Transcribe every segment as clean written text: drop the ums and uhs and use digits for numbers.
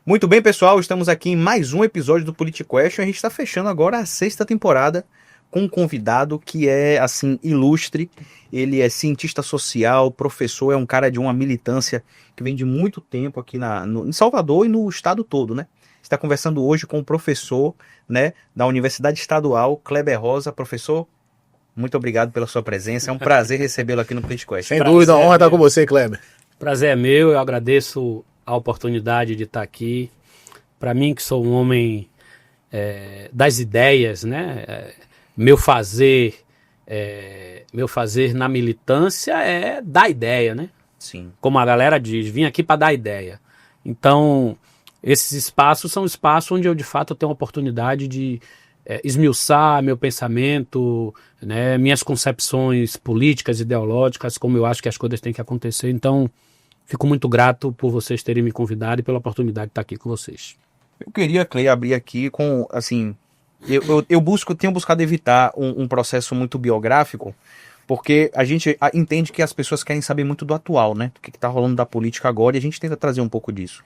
Muito bem, pessoal, estamos aqui em mais um episódio do PolitiQuestion. A gente está fechando agora a 6ª temporada com um convidado que é, assim, ilustre. Ele é cientista social, professor, é um cara de uma militância que vem de muito tempo aqui em Salvador e no estado todo, né? Está conversando hoje com o professor, né, da Universidade Estadual, Kleber Rosa. Professor, muito obrigado pela sua presença. É um prazer recebê-lo aqui no PolitiQuestion. Sem dúvida, uma honra estar com você, Kleber. Prazer é meu, eu agradeço a oportunidade de estar aqui. Para mim, que sou um homem das ideias, né? Meu fazer na militância é dar ideia, né? Sim. Como a galera diz, vim aqui para dar ideia. Então, esses espaços são espaços onde eu, de fato, tenho a oportunidade de esmiuçar meu pensamento, né? Minhas concepções políticas, ideológicas, como eu acho que as coisas têm que acontecer. Então, fico muito grato por vocês terem me convidado e pela oportunidade de estar aqui com vocês. Eu queria, Clay, abrir aqui com, assim, tenho buscado evitar um processo muito biográfico, porque a gente entende que as pessoas querem saber muito do atual, né? Do que está rolando da política agora, e a gente tenta trazer um pouco disso.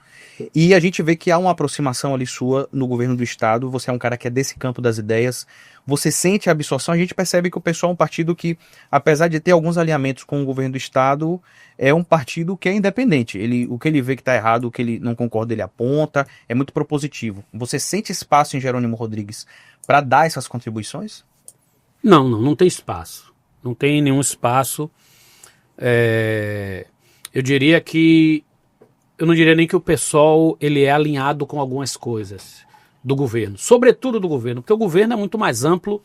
E a gente vê que há uma aproximação ali sua no governo do estado, você é um cara que é desse campo das ideias, você sente a absorção, a gente percebe que o pessoal é um partido que, apesar de ter alguns alinhamentos com o governo do estado, é um partido que é independente. O que ele vê que está errado, o que ele não concorda, ele aponta, é muito propositivo. Você sente espaço em Jerônimo Rodrigues para dar essas contribuições? Não tem espaço. Não tem nenhum espaço. Eu diria que... Eu não diria nem que o PSOL ele é alinhado com algumas coisas do governo. Sobretudo do governo, porque o governo é muito mais amplo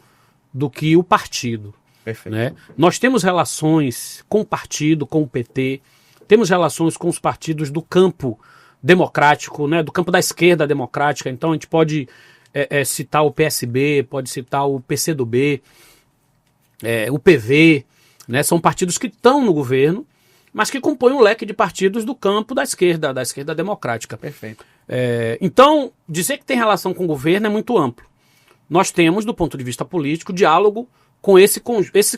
do que o partido. Perfeito. Né? Nós temos relações com o partido, com o PT, temos relações com os partidos do campo democrático, né? Do campo da esquerda democrática. Então a gente pode citar o PSB, pode citar o PCdoB, o PV, né? São partidos que estão no governo, mas que compõem um leque de partidos do campo da esquerda democrática. Perfeito. Então, dizer que tem relação com o governo é muito amplo. Nós temos, do ponto de vista político, diálogo com esse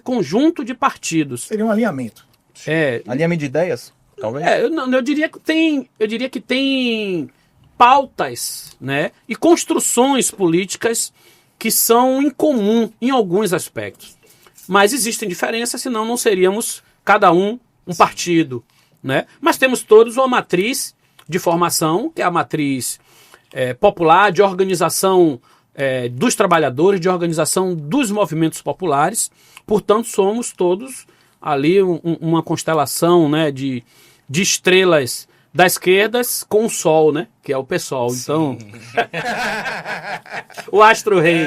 conjunto de partidos. Seria um alinhamento. Alinhamento de ideias? Talvez? Eu diria que tem pautas, né, e construções políticas que são em comum em alguns aspectos. Mas existem diferenças, senão não seríamos cada um partido, né? Mas temos todos uma matriz de formação, que é a matriz popular, de organização dos trabalhadores, de organização dos movimentos populares. Portanto, somos todos ali uma constelação, né, de estrelas da esquerda com o sol, né, que é o PSOL. Sim. Então, o astro rei,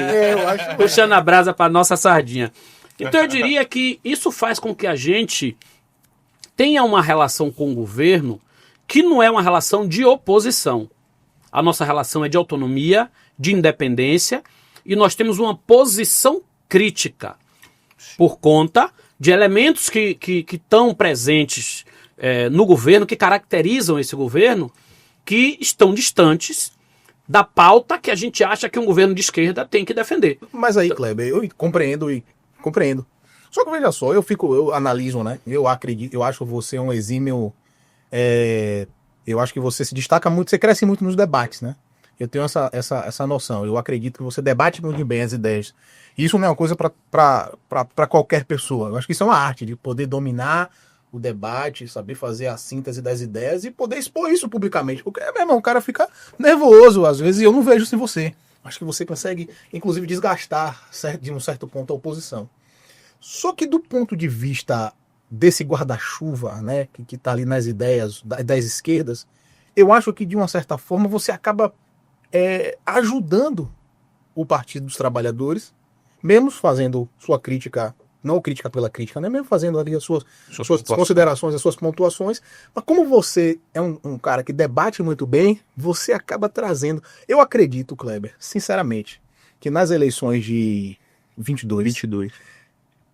puxando a brasa para nossa sardinha. Então eu diria que isso faz com que a gente tenha uma relação com o governo que não é uma relação de oposição. A nossa relação é de autonomia, de independência, e nós temos uma posição crítica por conta de elementos que estão presentes no governo, que caracterizam esse governo, que estão distantes da pauta que a gente acha que um governo de esquerda tem que defender. Mas aí, Kleber, eu compreendo. Só que veja só, eu analiso, né? Eu acredito, eu acho você um exímio. Eu acho que você se destaca muito, você cresce muito nos debates, né? Eu tenho essa noção. Eu acredito que você debate muito bem as ideias. Isso não é uma coisa para qualquer pessoa. Eu acho que isso é uma arte, de poder dominar o debate, saber fazer a síntese das ideias e poder expor isso publicamente. Porque, meu irmão, o cara fica nervoso às vezes e eu não vejo isso em você. Acho que você consegue, inclusive, desgastar de um certo ponto a oposição. Só que do ponto de vista desse guarda-chuva, né, que está ali nas ideias das esquerdas, eu acho que, de uma certa forma, você acaba ajudando o Partido dos Trabalhadores, mesmo fazendo sua crítica, não crítica pela crítica, né, mesmo fazendo ali as suas considerações, as suas pontuações, mas como você é um cara que debate muito bem, você acaba trazendo... Eu acredito, Kleber, sinceramente, que nas eleições de 22,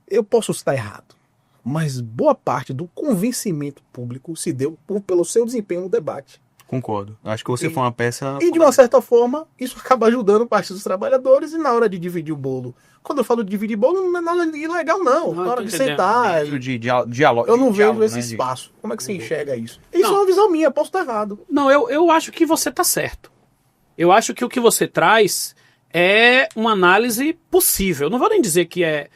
eu posso estar errado, mas boa parte do convencimento público se deu pelo seu desempenho no debate. Concordo. Acho que você foi uma peça... E de uma certa forma, isso acaba ajudando o Partido dos Trabalhadores e na hora de dividir o bolo. Quando eu falo de dividir bolo, não é nada ilegal, não. Na hora de sentar... Diálogo. Eu não vejo esse espaço. Como é que você enxerga isso? Isso é uma visão minha, posso estar errado. Não, eu acho que você está certo. Eu acho que o que você traz é uma análise possível. Não vou nem dizer que é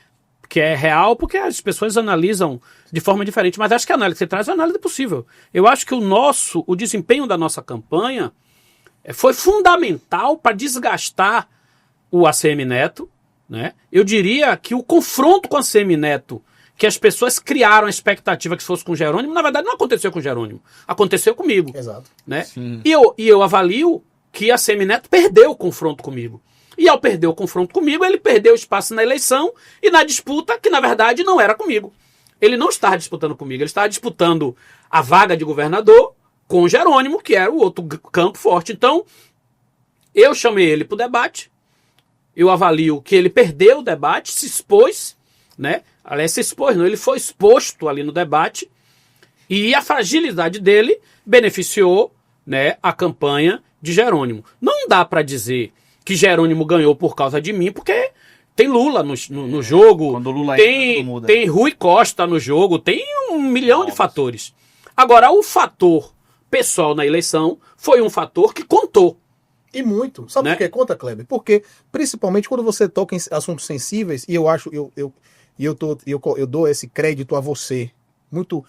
real, porque as pessoas analisam de forma diferente, mas acho que a análise que você traz é uma análise possível. Eu acho que o desempenho da nossa campanha foi fundamental para desgastar o ACM Neto, né? Eu diria que o confronto com a ACM Neto, que as pessoas criaram a expectativa que fosse com o Jerônimo, na verdade não aconteceu com o Jerônimo, aconteceu comigo. Exato. Né? E eu avalio que a ACM Neto perdeu o confronto comigo. E ao perder o confronto comigo, ele perdeu espaço na eleição e na disputa, que na verdade não era comigo. Ele não estava disputando comigo, ele estava disputando a vaga de governador com o Jerônimo, que era o outro campo forte. Então, eu chamei ele para o debate, eu avalio que ele perdeu o debate, se expôs, né? Aliás, se expôs, não, ele foi exposto ali no debate, e a fragilidade dele beneficiou, né, a campanha de Jerônimo. Não dá para dizer que Jerônimo ganhou por causa de mim, porque tem Lula no jogo, quando o Lula tem Rui Costa no jogo, tem um milhão de fatores. Agora, o fator pessoal na eleição foi um fator que contou. E muito. Sabe Né? por que conta, Kleber? Porque, principalmente quando você toca em assuntos sensíveis, e eu acho, eu dou esse crédito a você, muito,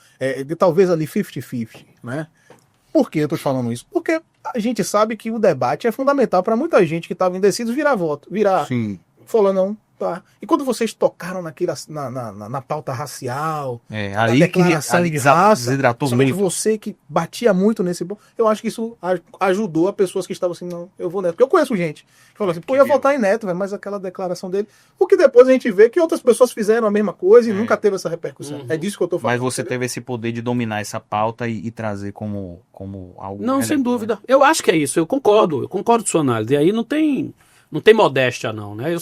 talvez ali 50-50, né? Por que eu tô falando isso? Porque a gente sabe que o debate é fundamental para muita gente que estava indeciso virar voto, Sim. falou não, tá. E quando vocês tocaram na pauta racial, Ali declaração que de raça, desidratou somente muito. você que batia muito nesse ponto, eu acho que isso ajudou a pessoas que estavam assim, não, eu vou Neto. Porque eu conheço gente que falou assim, pô, eu ia votar em Neto, velho, mas aquela declaração dele, o que depois a gente vê que outras pessoas fizeram a mesma coisa e nunca teve essa repercussão. É disso que eu tô falando. Mas você teve esse poder de dominar essa pauta e trazer como algo... Não, sem relevante. dúvida. Eu acho que é isso, eu concordo com sua análise. E aí não tem modéstia não, né?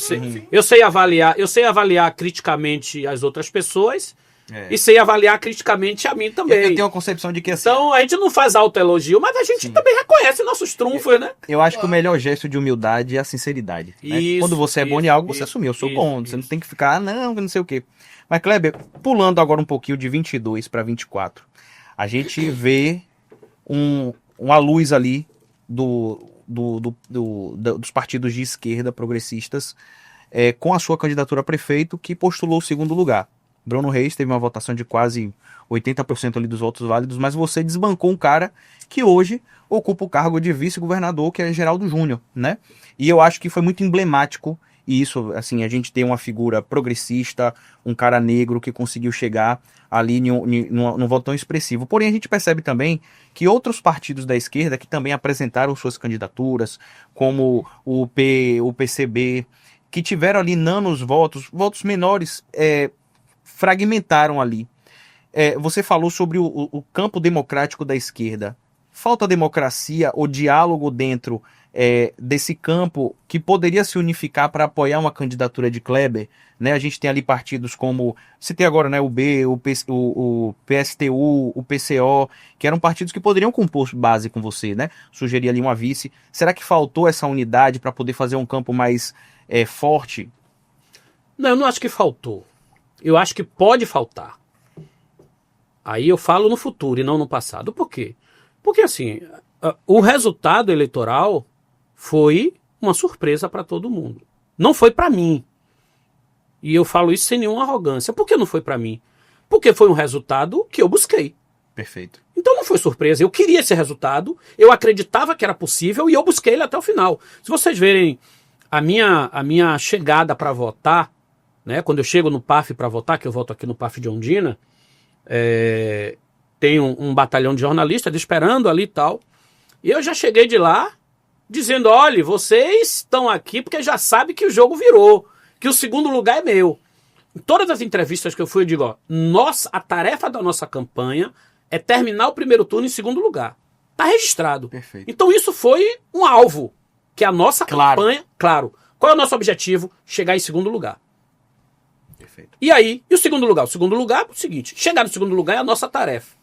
Eu sei avaliar criticamente as outras pessoas e sei avaliar criticamente a mim também. Eu tenho uma concepção de que assim... Então a gente não faz autoelogio, mas a gente também reconhece nossos trunfos, né? Eu acho que o melhor gesto de humildade é a sinceridade. Né? Isso, Quando você é bom em algo, você isso, assume. Eu sou isso, bom. Você não tem que ficar, não sei o quê. Mas, Kleber, pulando agora um pouquinho de 22 para 24, a gente vê uma luz ali dos partidos de esquerda progressistas com a sua candidatura a prefeito, que postulou o segundo lugar. Bruno Reis teve uma votação de quase 80% ali dos votos válidos, mas você desbancou um cara que hoje ocupa o cargo de vice-governador, que é Geraldo Júnior, né? E eu acho que foi muito emblemático, e isso, assim, a gente tem uma figura progressista, um cara negro que conseguiu chegar ali num voto tão expressivo. Porém, a gente percebe também que outros partidos da esquerda que também apresentaram suas candidaturas, como o PCB, que tiveram ali votos menores, fragmentaram ali. Você falou sobre o campo democrático da esquerda. Falta democracia ou diálogo dentro desse campo que poderia se unificar para apoiar uma candidatura de Kleber, né? A gente tem ali partidos como, citei agora, né, o PSTU, o PCO, que eram partidos que poderiam compor base com você, né? Sugerir ali uma vice. Será que faltou essa unidade para poder fazer um campo mais forte? Não, eu não acho que faltou. Eu acho que pode faltar. Aí eu falo no futuro e não no passado. Por quê? Porque assim, o resultado eleitoral foi uma surpresa para todo mundo. Não foi para mim. E eu falo isso sem nenhuma arrogância. Por que não foi para mim? Porque foi um resultado que eu busquei. Perfeito. Então não foi surpresa. Eu queria esse resultado, eu acreditava que era possível e eu busquei ele até o final. Se vocês verem a minha chegada para votar, né, quando eu chego no PAF para votar, que eu voto aqui no PAF de Ondina, tem um batalhão de jornalistas esperando ali e tal. E eu já cheguei de lá dizendo, olha, vocês estão aqui porque já sabem que o jogo virou, que o segundo lugar é meu. Em todas as entrevistas que eu fui, eu digo, ó, a tarefa da nossa campanha é terminar o primeiro turno em segundo lugar. Tá registrado. Perfeito. Então isso foi um alvo, que a nossa campanha, claro. Qual é o nosso objetivo? Chegar em segundo lugar. Perfeito. E aí, e o segundo lugar? O segundo lugar é o seguinte, chegar no segundo lugar é a nossa tarefa.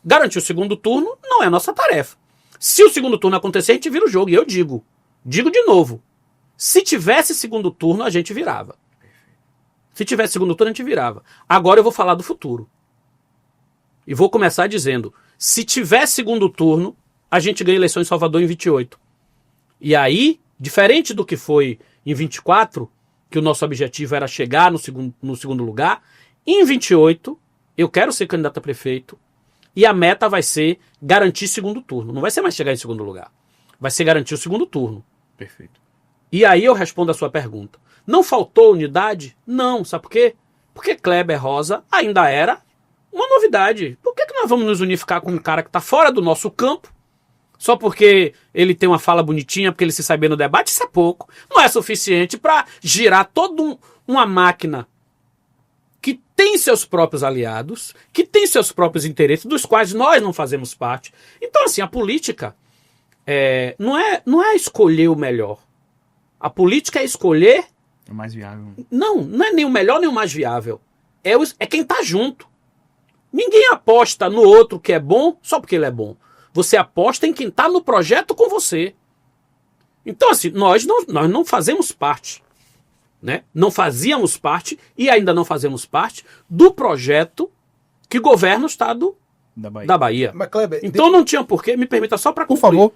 Garantir o segundo turno não é a nossa tarefa. Se o segundo turno acontecer, a gente vira o jogo. E eu digo de novo, se tivesse segundo turno, a gente virava. Se tivesse segundo turno, a gente virava. Agora eu vou falar do futuro. E vou começar dizendo, se tiver segundo turno, a gente ganha eleição em Salvador em 28. E aí, diferente do que foi em 24, que o nosso objetivo era chegar no segundo lugar, em 28, eu quero ser candidato a prefeito e a meta vai ser garantir segundo turno. Não vai ser mais chegar em segundo lugar. Vai ser garantir o segundo turno. Perfeito. E aí eu respondo a sua pergunta. Não faltou unidade? Não. Sabe por quê? Porque Kleber Rosa ainda era uma novidade. Por que nós vamos nos unificar com um cara que está fora do nosso campo? Só porque ele tem uma fala bonitinha, porque ele se sai bem no debate? Isso é pouco. Não é suficiente para girar toda uma máquina que tem seus próprios aliados, que tem seus próprios interesses, dos quais nós não fazemos parte. Então, assim, a política não é escolher o melhor. A política é escolher... É mais viável. Não é nem o melhor nem o mais viável. É quem tá junto. Ninguém aposta no outro que é bom só porque ele é bom. Você aposta em quem tá no projeto com você. Então, assim, nós não fazemos parte, né? Não fazíamos parte e ainda não fazemos parte do projeto que governa o estado da Bahia. Mas, Kleber, então não tinha porquê, me permita só para por concluir. favor.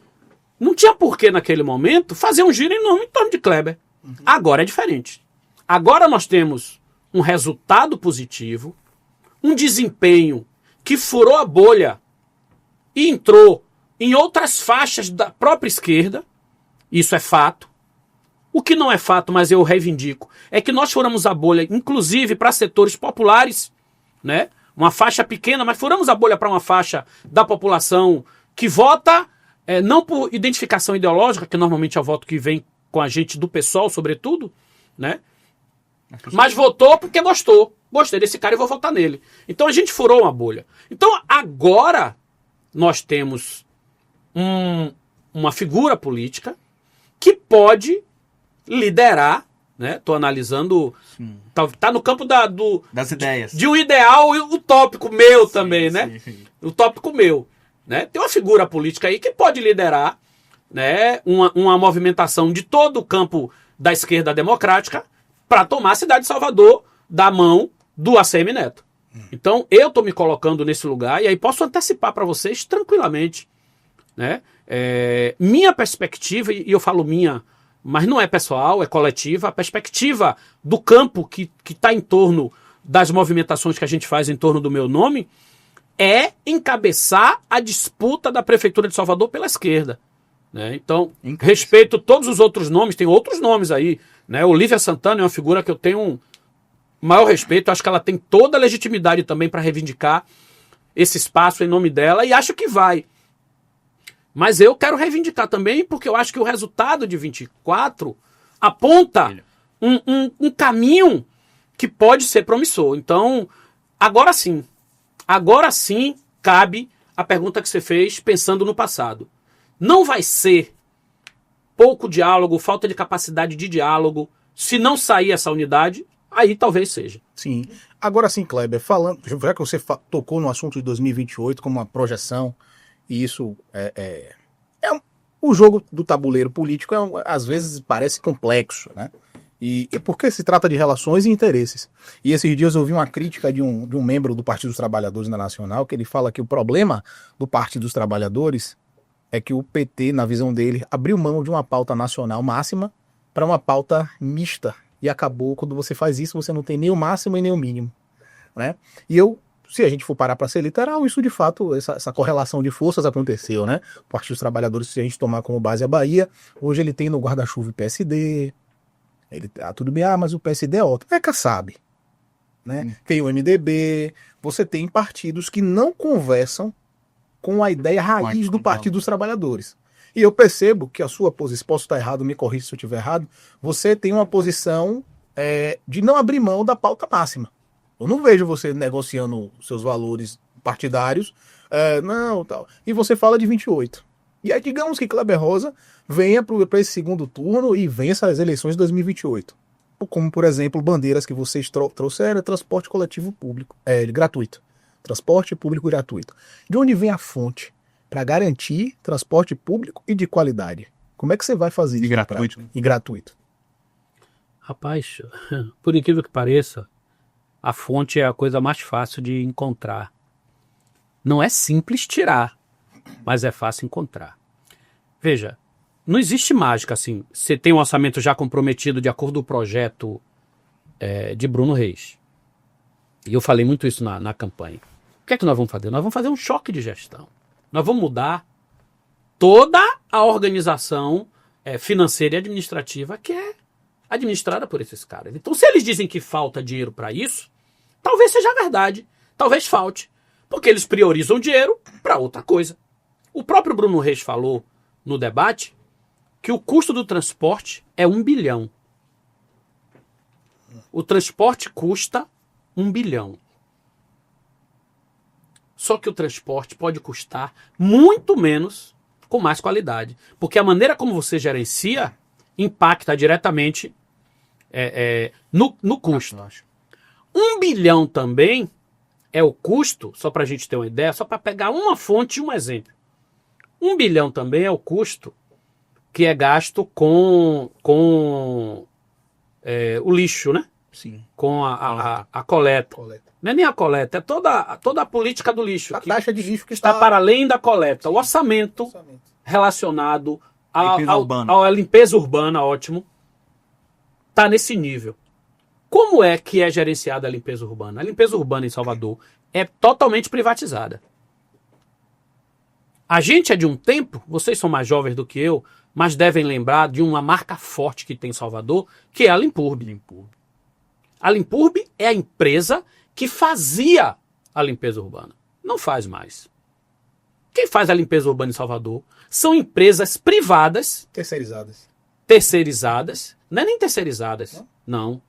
Não tinha porquê naquele momento fazer um giro em torno de Kleber. Agora é diferente. Agora nós temos um resultado positivo, um desempenho que furou a bolha e entrou em outras faixas da própria esquerda. Isso é fato. O que não é fato, mas eu reivindico, é que nós furamos a bolha, inclusive para setores populares, né? Uma faixa pequena, mas furamos a bolha para uma faixa da população que vota, não por identificação ideológica, que normalmente é o voto que vem com a gente do PSOL, sobretudo, né? Mas votou porque gostou. Gostei desse cara e vou votar nele. Então a gente furou uma bolha. Então agora nós temos uma figura política que pode liderar, né? Estou analisando, tá no campo das ideias. De um ideal utópico meu também, né? Sim. Utópico meu, né? Tem uma figura política aí que pode liderar, né? Uma movimentação de todo o campo da esquerda democrática para tomar a cidade de Salvador da mão do ACM Neto. Então eu estou me colocando nesse lugar e aí posso antecipar para vocês tranquilamente, né? Minha perspectiva, e eu falo minha, mas não é pessoal, é coletiva, a perspectiva do campo que está em torno das movimentações que a gente faz em torno do meu nome é encabeçar a disputa da Prefeitura de Salvador pela esquerda, né? Então, respeito todos os outros nomes, tem outros nomes aí, né? Olívia Santana é uma figura que eu tenho um maior respeito, acho que ela tem toda a legitimidade também para reivindicar esse espaço em nome dela e acho que vai. Mas eu quero reivindicar também porque eu acho que o resultado de 24 aponta um caminho que pode ser promissor. Então, agora sim cabe a pergunta que você fez pensando no passado. Não vai ser pouco diálogo, falta de capacidade de diálogo, se não sair essa unidade, aí talvez seja. Sim. Agora sim, Kleber, falando, já que você tocou no assunto de 2028 como uma projeção, e isso o jogo do tabuleiro político às vezes parece complexo, né? E porque se trata de relações e interesses. E esses dias eu ouvi uma crítica de um membro do Partido dos Trabalhadores Nacional, que ele fala que o problema do Partido dos Trabalhadores é que o PT, na visão dele, abriu mão de uma pauta nacional máxima para uma pauta mista. E acabou, quando você faz isso, você não tem nem o máximo e nem o mínimo, né? E se a gente for parar para ser literal, isso de fato, essa correlação de forças aconteceu, né? O Partido dos Trabalhadores, se a gente tomar como base a Bahia, hoje ele tem no guarda-chuva o PSD, tudo bem, mas o PSD é ótimo. Sabe, né? Tem o MDB, você tem partidos que não conversam com a ideia raiz do Partido dos Trabalhadores. E eu percebo que a sua posição, posso estar errado, me corrija se eu estiver errado, você tem uma posição de não abrir mão da pauta máxima. Eu não vejo você negociando seus valores partidários, tal. E você fala de 28. E aí digamos que Kleber Rosa venha para esse segundo turno e vença as eleições de 2028. Como, por exemplo, bandeiras que vocês trouxeram, transporte coletivo público, gratuito. Transporte público gratuito. De onde vem a fonte para garantir transporte público e de qualidade. Como é que você vai fazer E isso? gratuito. E gratuito. Rapaz, por incrível que pareça, a fonte é a coisa mais fácil de encontrar. Não é simples tirar, mas é fácil encontrar. Veja, não existe mágica assim. Você tem um orçamento já comprometido de acordo com o projeto de Bruno Reis. E eu falei muito isso na campanha. O que é que nós vamos fazer? Nós vamos fazer um choque de gestão. Nós vamos mudar toda a organização financeira e administrativa que é administrada por esses caras. Então, se eles dizem que falta dinheiro para isso, talvez seja verdade, talvez falte, porque eles priorizam dinheiro para outra coisa. O próprio Bruno Reis falou no debate que o custo do transporte é 1 bilhão. O transporte custa 1 bilhão. Só que o transporte pode custar muito menos com mais qualidade. Porque a maneira como você gerencia impacta diretamente no custo. 1 bilhão também é o custo, só para a gente ter uma ideia, só para pegar uma fonte e um exemplo. 1 bilhão também é o custo que é gasto com o lixo, né? Sim. Com a coleta. Não é nem a coleta, é toda a política do lixo. A que taxa de lixo que está para além da coleta. O orçamento relacionado à limpeza urbana, ótimo, está nesse nível. Como é que é gerenciada a limpeza urbana? A limpeza urbana em Salvador é totalmente privatizada. A gente é de um tempo, vocês são mais jovens do que eu, mas devem lembrar de uma marca forte que tem em Salvador, que é a Limpurb. A Limpurb é a empresa que fazia a limpeza urbana. Não faz mais. Quem faz a limpeza urbana em Salvador são empresas privadas. Terceirizadas. Não é nem terceirizadas. Não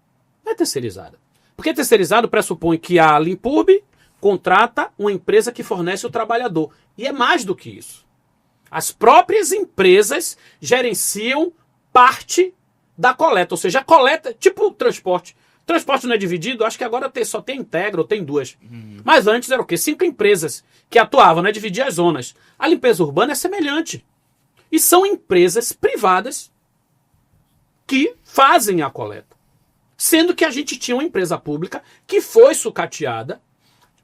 é terceirizada. Porque terceirizado pressupõe que a Limpurb contrata uma empresa que fornece o trabalhador. E é mais do que isso. As próprias empresas gerenciam parte da coleta. Ou seja, a coleta, tipo o transporte. Transporte não é dividido, acho que agora só tem Integra ou tem 2. Mas antes era o quê? 5 empresas que atuavam, né? Dividir as zonas. A limpeza urbana é semelhante. E são empresas privadas que fazem a coleta. Sendo que a gente tinha uma empresa pública que foi sucateada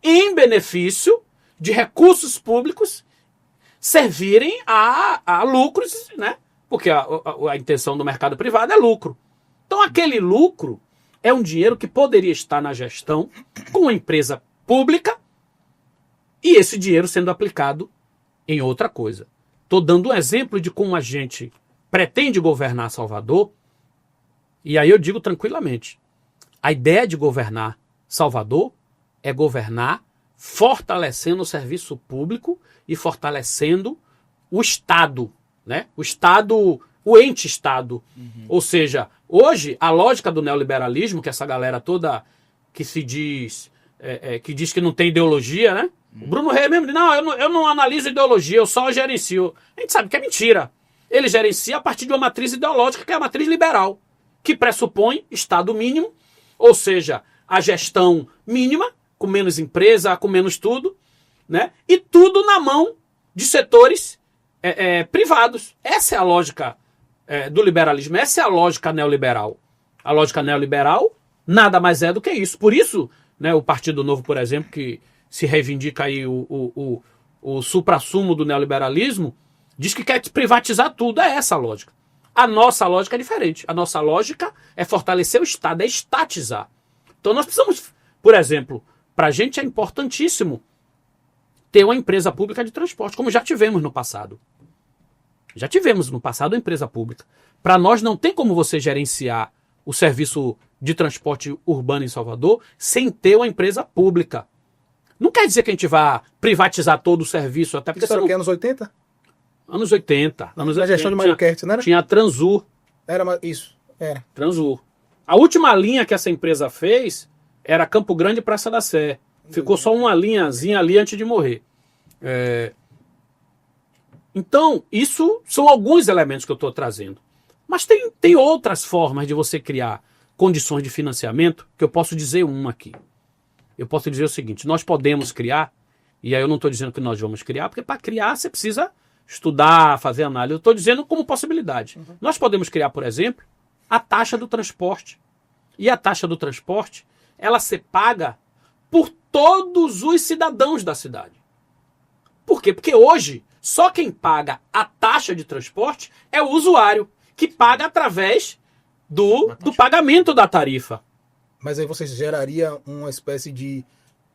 em benefício de recursos públicos servirem a lucros, né? Porque a intenção do mercado privado é lucro. Então aquele lucro é um dinheiro que poderia estar na gestão com uma empresa pública e esse dinheiro sendo aplicado em outra coisa. Estou dando um exemplo de como a gente pretende governar Salvador e aí eu digo tranquilamente, a ideia de governar Salvador é governar fortalecendo o serviço público e fortalecendo o Estado, né? O Estado, o ente Estado. Ou seja, hoje a lógica do neoliberalismo, que essa galera toda que se diz que não tem ideologia, né? O Bruno Reis mesmo diz, não, eu não analiso ideologia, eu só gerencio. A gente sabe que é mentira. Ele gerencia a partir de uma matriz ideológica, que é a matriz liberal, que pressupõe Estado mínimo, ou seja, a gestão mínima, com menos empresa, com menos tudo, né? E tudo na mão de setores privados. Essa é a lógica do liberalismo, essa é a lógica neoliberal. A lógica neoliberal nada mais é do que isso. Por isso, né, o Partido Novo, por exemplo, que se reivindica aí o suprassumo do neoliberalismo, diz que quer privatizar tudo. É essa a lógica. A nossa lógica é diferente. A nossa lógica é fortalecer o Estado, é estatizar. Então nós precisamos, por exemplo, para a gente é importantíssimo ter uma empresa pública de transporte, como já tivemos no passado. Já tivemos no passado uma empresa pública. Para nós não tem como você gerenciar o serviço de transporte urbano em Salvador sem ter uma empresa pública. Não quer dizer que a gente vá privatizar todo o serviço, até porque... Isso era o que, anos 80? Anos 80. Anos 80. Na gestão de Mário Kertz, não era? Tinha a Transur. Isso, era. Transur. A última linha que essa empresa fez era Campo Grande e Praça da Sé. Ficou só uma linhazinha ali antes de morrer. Então, isso são alguns elementos que eu estou trazendo. Mas tem outras formas de você criar condições de financiamento, que eu posso dizer uma aqui. Eu posso dizer o seguinte, nós podemos criar E aí eu não estou dizendo que nós vamos criar, porque para criar você precisa estudar, fazer análise. Eu estou dizendo como possibilidade. Nós podemos criar, por exemplo, a taxa do transporte. E a taxa do transporte, ela ser paga por todos os cidadãos da cidade. Por quê? Porque hoje, só quem paga a taxa de transporte é o usuário, que paga através do pagamento da tarifa. Mas aí você geraria uma espécie de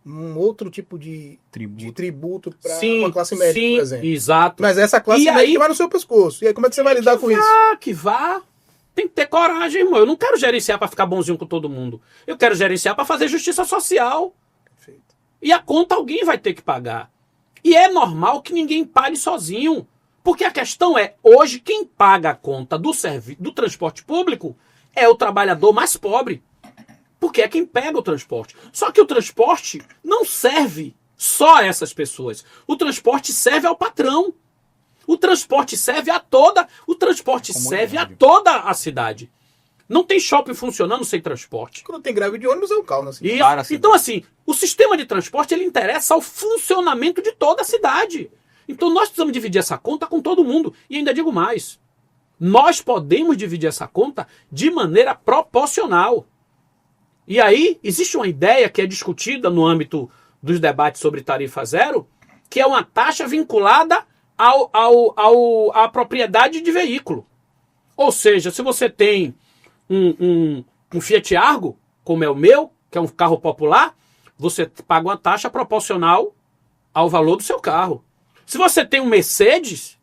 um outro tipo de tributo para uma classe média, por exemplo. Exato. Mas essa classe média aí, vai no seu pescoço. E aí como é que você vai lidar com isso? Que vá. Tem que ter coragem, irmão. Eu não quero gerenciar para ficar bonzinho com todo mundo. Eu quero gerenciar para fazer justiça social. Perfeito. E a conta alguém vai ter que pagar. E é normal que ninguém pague sozinho. Porque a questão é, hoje, quem paga a conta do transporte público é o trabalhador mais pobre. Porque é quem pega o transporte. Só que o transporte não serve só a essas pessoas. O transporte serve ao patrão. O transporte serve a toda a cidade. Não tem shopping funcionando sem transporte. Quando tem greve de ônibus é um caos, assim. Então, assim, o sistema de transporte ele interessa ao funcionamento de toda a cidade. Então, nós precisamos dividir essa conta com todo mundo. E ainda digo mais. Nós podemos dividir essa conta de maneira proporcional. E aí, existe uma ideia que é discutida no âmbito dos debates sobre tarifa zero, que é uma taxa vinculada à propriedade de veículo. Ou seja, se você tem um Fiat Argo, como é o meu, que é um carro popular, você paga uma taxa proporcional ao valor do seu carro. Se você tem um Mercedes,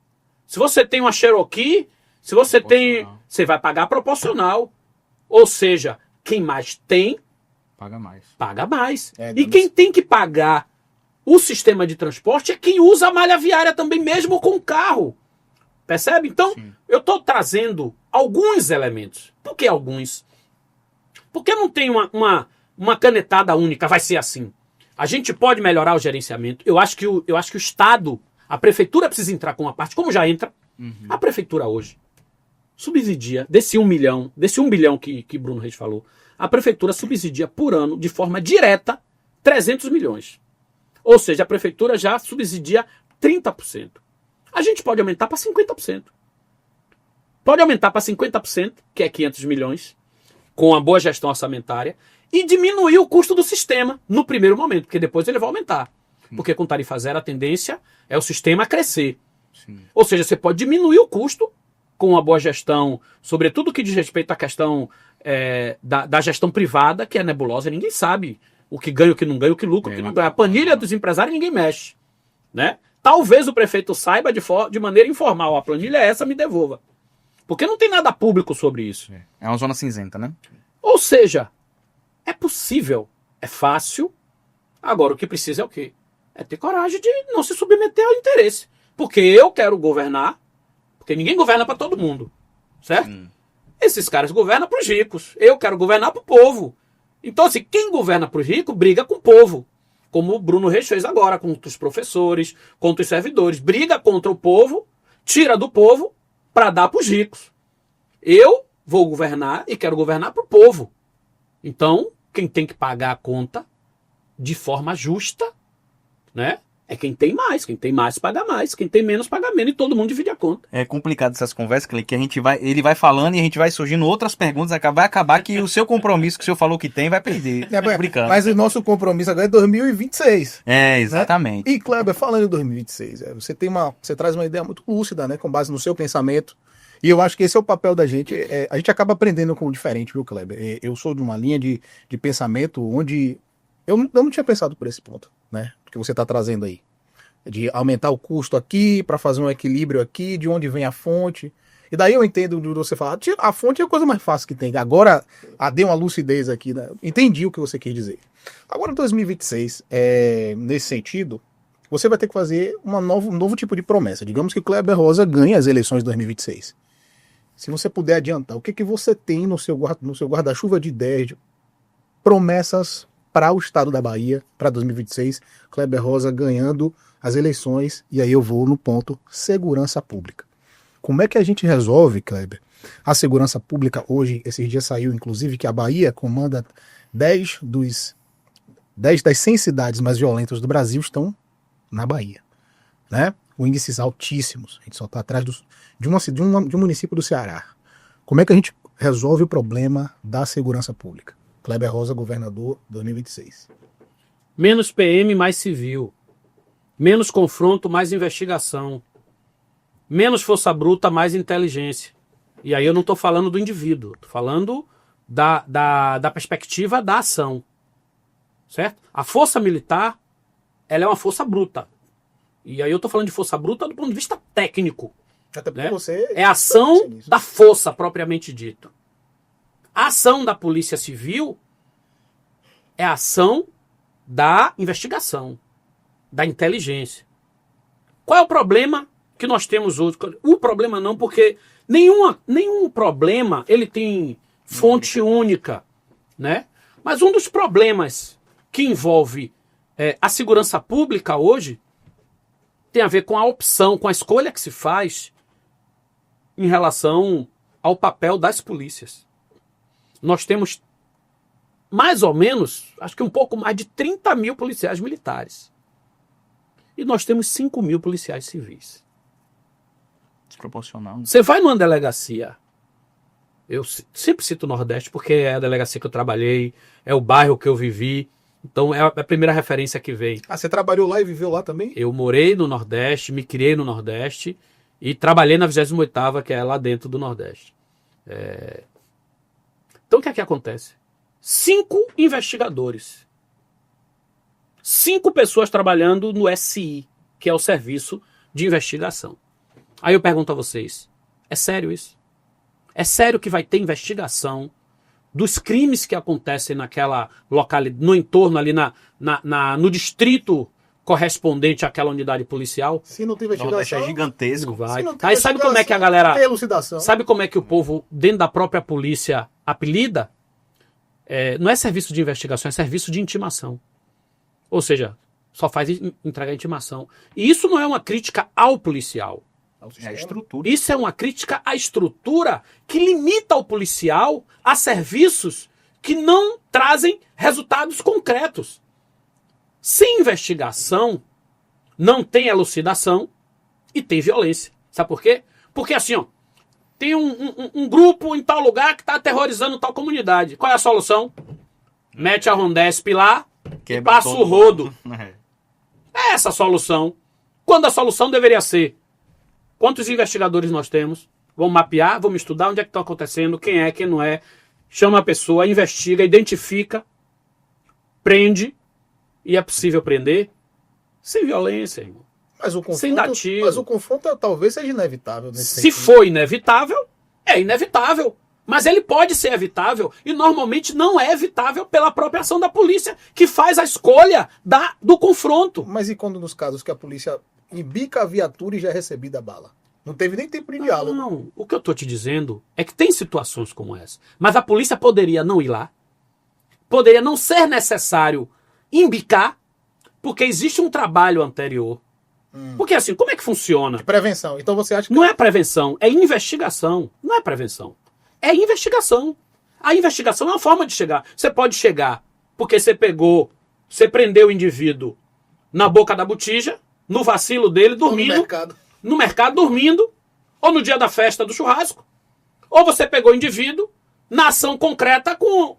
se você tem uma Cherokee, você vai pagar proporcional. Ou seja, quem mais tem, paga mais. E quem tem que pagar o sistema de transporte é quem usa a malha viária também, mesmo com o carro. Percebe? Então, eu estou trazendo alguns elementos. Por que alguns? Porque não tem uma canetada única, vai ser assim. A gente pode melhorar o gerenciamento. Eu acho que o Estado, a prefeitura precisa entrar com uma parte, como já entra. A prefeitura hoje subsidia, desse 1 bilhão que Bruno Reis falou, a prefeitura subsidia por ano, de forma direta, 300 milhões. Ou seja, a prefeitura já subsidia 30%. A gente pode aumentar para 50%. Pode aumentar para 50%, que é 500 milhões, com a boa gestão orçamentária, e diminuir o custo do sistema no primeiro momento, porque depois ele vai aumentar. Porque com tarifa zero a tendência é o sistema a crescer. Ou seja, você pode diminuir o custo com a boa gestão, sobretudo que diz respeito à questão da gestão privada, que é nebulosa, ninguém sabe o que ganha, o que não ganha, o que lucra, o que não ganha. A planilha dos empresários ninguém mexe. Né? Talvez o prefeito saiba de maneira informal, a planilha é essa, me devolva. Porque não tem nada público sobre isso. É uma zona cinzenta, né? Ou seja, é possível, é fácil. Agora, o que precisa é o quê? É ter coragem de não se submeter ao interesse. Porque eu quero governar, porque ninguém governa para todo mundo, certo? Esses caras governam para os ricos. Eu quero governar para o povo. Então, assim, quem governa para os ricos briga com o povo. Como o Bruno Reis fez agora, contra os professores, contra os servidores. Briga contra o povo, tira do povo para dar para os ricos. Eu vou governar e quero governar para o povo. Então, quem tem que pagar a conta de forma justa, né? É quem tem mais paga mais, quem tem menos paga menos e todo mundo divide a conta. É complicado essas conversas, que ele vai falando e a gente vai surgindo outras perguntas, vai acabar que o seu compromisso que o senhor falou que tem vai perder. Mas o nosso compromisso agora é 2026. Exatamente. Né? E Kleber, falando em 2026, você traz uma ideia muito lúcida, né, com base no seu pensamento. E eu acho que esse é o papel da gente. A gente acaba aprendendo com o diferente, viu, Kleber? Eu sou de uma linha de pensamento onde eu não tinha pensado por esse ponto, né? Que você está trazendo aí. De aumentar o custo aqui, para fazer um equilíbrio aqui, de onde vem a fonte. E daí eu entendo de você falar, a fonte é a coisa mais fácil que tem. Agora, deu uma lucidez aqui, né? Entendi o que você quis dizer. Agora, 2026, nesse sentido, você vai ter que fazer um novo tipo de promessa. Digamos que Kleber Rosa ganhe as eleições de 2026. Se você puder adiantar, o que você tem no seu guarda-chuva de ideias, de promessas para o estado da Bahia, para 2026, Kleber Rosa ganhando as eleições, e aí eu vou no ponto segurança pública. Como é que a gente resolve, Kleber, a segurança pública hoje? Esses dias saiu, inclusive, que a Bahia comanda 10 das 100 cidades mais violentas do Brasil estão na Bahia, né? Com índices altíssimos. A gente só está atrás de um município do Ceará. Como é que a gente resolve o problema da segurança pública? Kleber Rosa, governador 2026. Menos PM, mais civil. Menos confronto, mais investigação. Menos força bruta, mais inteligência. E aí eu não estou falando do indivíduo, estou falando da perspectiva da ação. Certo? A força militar, ela é uma força bruta. E aí eu estou falando de força bruta do ponto de vista técnico. Até porque Né? você É a ação da força, propriamente dito. A ação da Polícia Civil é a ação da investigação, da inteligência. Qual é o problema que nós temos hoje? O problema não, porque nenhum problema ele tem fonte única, né? Mas um dos problemas que envolve a segurança pública hoje tem a ver com a opção, com a escolha que se faz em relação ao papel das polícias. Nós temos mais ou menos, acho que um pouco mais de 30 mil policiais militares. E nós temos 5 mil policiais civis. Desproporcional. Você vai numa delegacia, eu sempre cito o Nordeste porque é a delegacia que eu trabalhei, é o bairro que eu vivi, então é a primeira referência que vem. Ah, você trabalhou lá e viveu lá também? Eu morei no Nordeste, me criei no Nordeste e trabalhei na 28ª, que é lá dentro do Nordeste. Então o que é que acontece? 5 investigadores. 5 pessoas trabalhando no SI, que é o Serviço de Investigação. Aí eu pergunto a vocês, é sério isso? É sério que vai ter investigação dos crimes que acontecem naquela localidade, no entorno ali no distrito correspondente àquela unidade policial? Se não tem Nordeste investigação, é gigantesco. Vai. se não tem Aí sabe como é que a investigação, galera... tem elucidação. Sabe como é que o povo, dentro da própria polícia, apelida? Não é serviço de investigação, é serviço de intimação. Ou seja, só faz entregar intimação. E isso não é uma crítica ao policial. É a estrutura. Isso é uma crítica à estrutura que limita o policial a serviços que não trazem resultados concretos. Sem investigação, não tem elucidação e tem violência. Sabe por quê? Porque assim, ó, tem um grupo em tal lugar que está aterrorizando tal comunidade. Qual é a solução? Mete a Rondesp lá e passa o rodo. É essa a solução. Quando a solução deveria ser: quantos investigadores nós temos? Vamos mapear, vamos estudar onde é que está acontecendo, quem é, quem não é. Chama a pessoa, investiga, identifica, prende, e é possível prender sem violência, irmão. Sem dar tiro. Mas o confronto talvez seja inevitável. Se for inevitável, é inevitável. Mas ele pode ser evitável e normalmente não é evitável pela própria ação da polícia, que faz a escolha do confronto. Mas e quando nos casos que a polícia embica a viatura e já é recebida a bala? Não teve nem tempo de diálogo. Não, o que eu estou te dizendo é que tem situações como essa. Mas a polícia poderia não ir lá. Poderia não ser necessário embicar, porque existe um trabalho anterior. Porque assim, como é que funciona? Prevenção. Então você acha que... Não é prevenção, é investigação. Não é prevenção. É investigação. A investigação é uma forma de chegar. Você pode chegar porque você prendeu o indivíduo na boca da botija, no vacilo dele, dormindo. No mercado dormindo, ou no dia da festa do churrasco. Ou você pegou o indivíduo na ação concreta com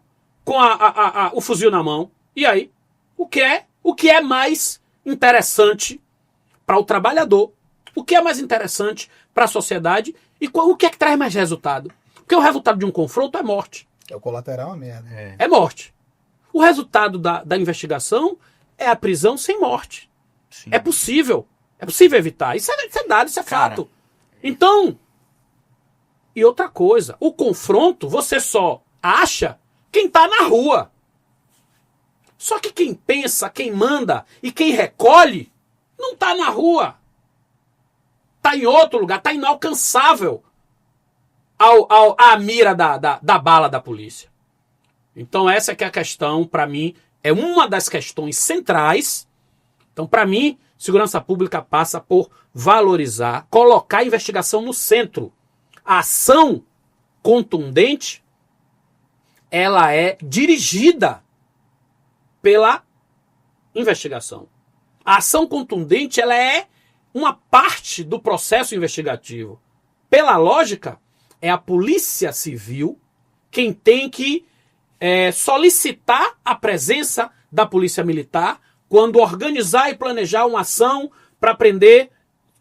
o fuzil na mão. E aí, o que é mais interessante para o trabalhador? O que é mais interessante para a sociedade? E o que é que traz mais resultado? Porque o resultado de um confronto é morte. É o colateral, a merda. É morte. O resultado da investigação é a prisão sem morte. Sim. É possível evitar. Isso é dado, isso é fato. Então, e outra coisa, o confronto você só acha quem está na rua. Só que quem pensa, quem manda e quem recolhe não está na rua. Está em outro lugar, está inalcançável à mira da bala da polícia. Então essa que é a questão, para mim, é uma das questões centrais. Então, para mim, segurança pública passa por valorizar, colocar a investigação no centro. A ação contundente, ela é dirigida pela investigação. A ação contundente ela é uma parte do processo investigativo. Pela lógica, é a Polícia Civil quem tem que solicitar a presença da Polícia Militar quando organizar e planejar uma ação para prender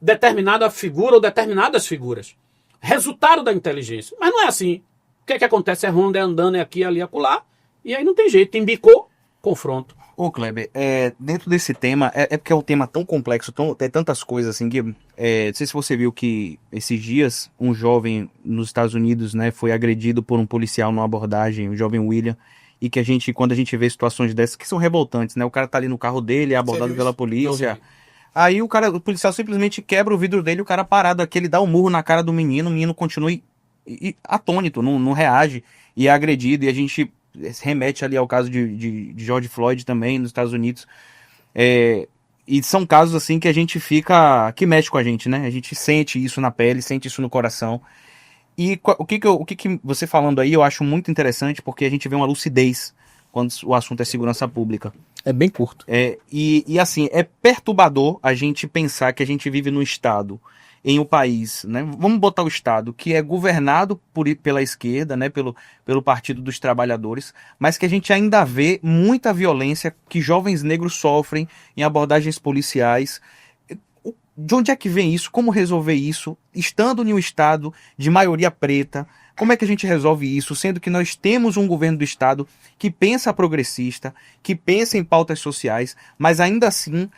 determinada figura ou determinadas figuras. Resultado da inteligência. Mas não é assim. O que é que acontece? É ronda, é andando, é aqui, ali, acolá. E aí não tem jeito. Embicou, confronto. Ô, Kleber, dentro desse tema, porque é um tema tão complexo, tem tantas coisas assim, que não sei se você viu que esses dias um jovem nos Estados Unidos, né, foi agredido por um policial numa abordagem, o jovem William, e que quando a gente vê situações dessas, que são revoltantes, né, o cara tá ali no carro dele, é abordado pela polícia, aí o policial simplesmente quebra o vidro dele, o cara parado aqui, ele dá um murro na cara do menino, o menino continua atônito, não reage, e é agredido, e a gente remete ali ao caso de George Floyd também, nos Estados Unidos. E são casos assim que a gente que mexe com a gente, né? A gente sente isso na pele, sente isso no coração. E o que você falando aí eu acho muito interessante, porque a gente vê uma lucidez quando o assunto é segurança pública. É bem curto. E assim, é perturbador a gente pensar que a gente vive num estado, em um país, né? Vamos botar o Estado, que é governado pela esquerda, né? Pelo Partido dos Trabalhadores, mas que a gente ainda vê muita violência que jovens negros sofrem em abordagens policiais. De onde é que vem isso? Como resolver isso? Estando em um Estado de maioria preta, como é que a gente resolve isso? Sendo que nós temos um governo do Estado que pensa progressista, que pensa em pautas sociais, mas ainda assim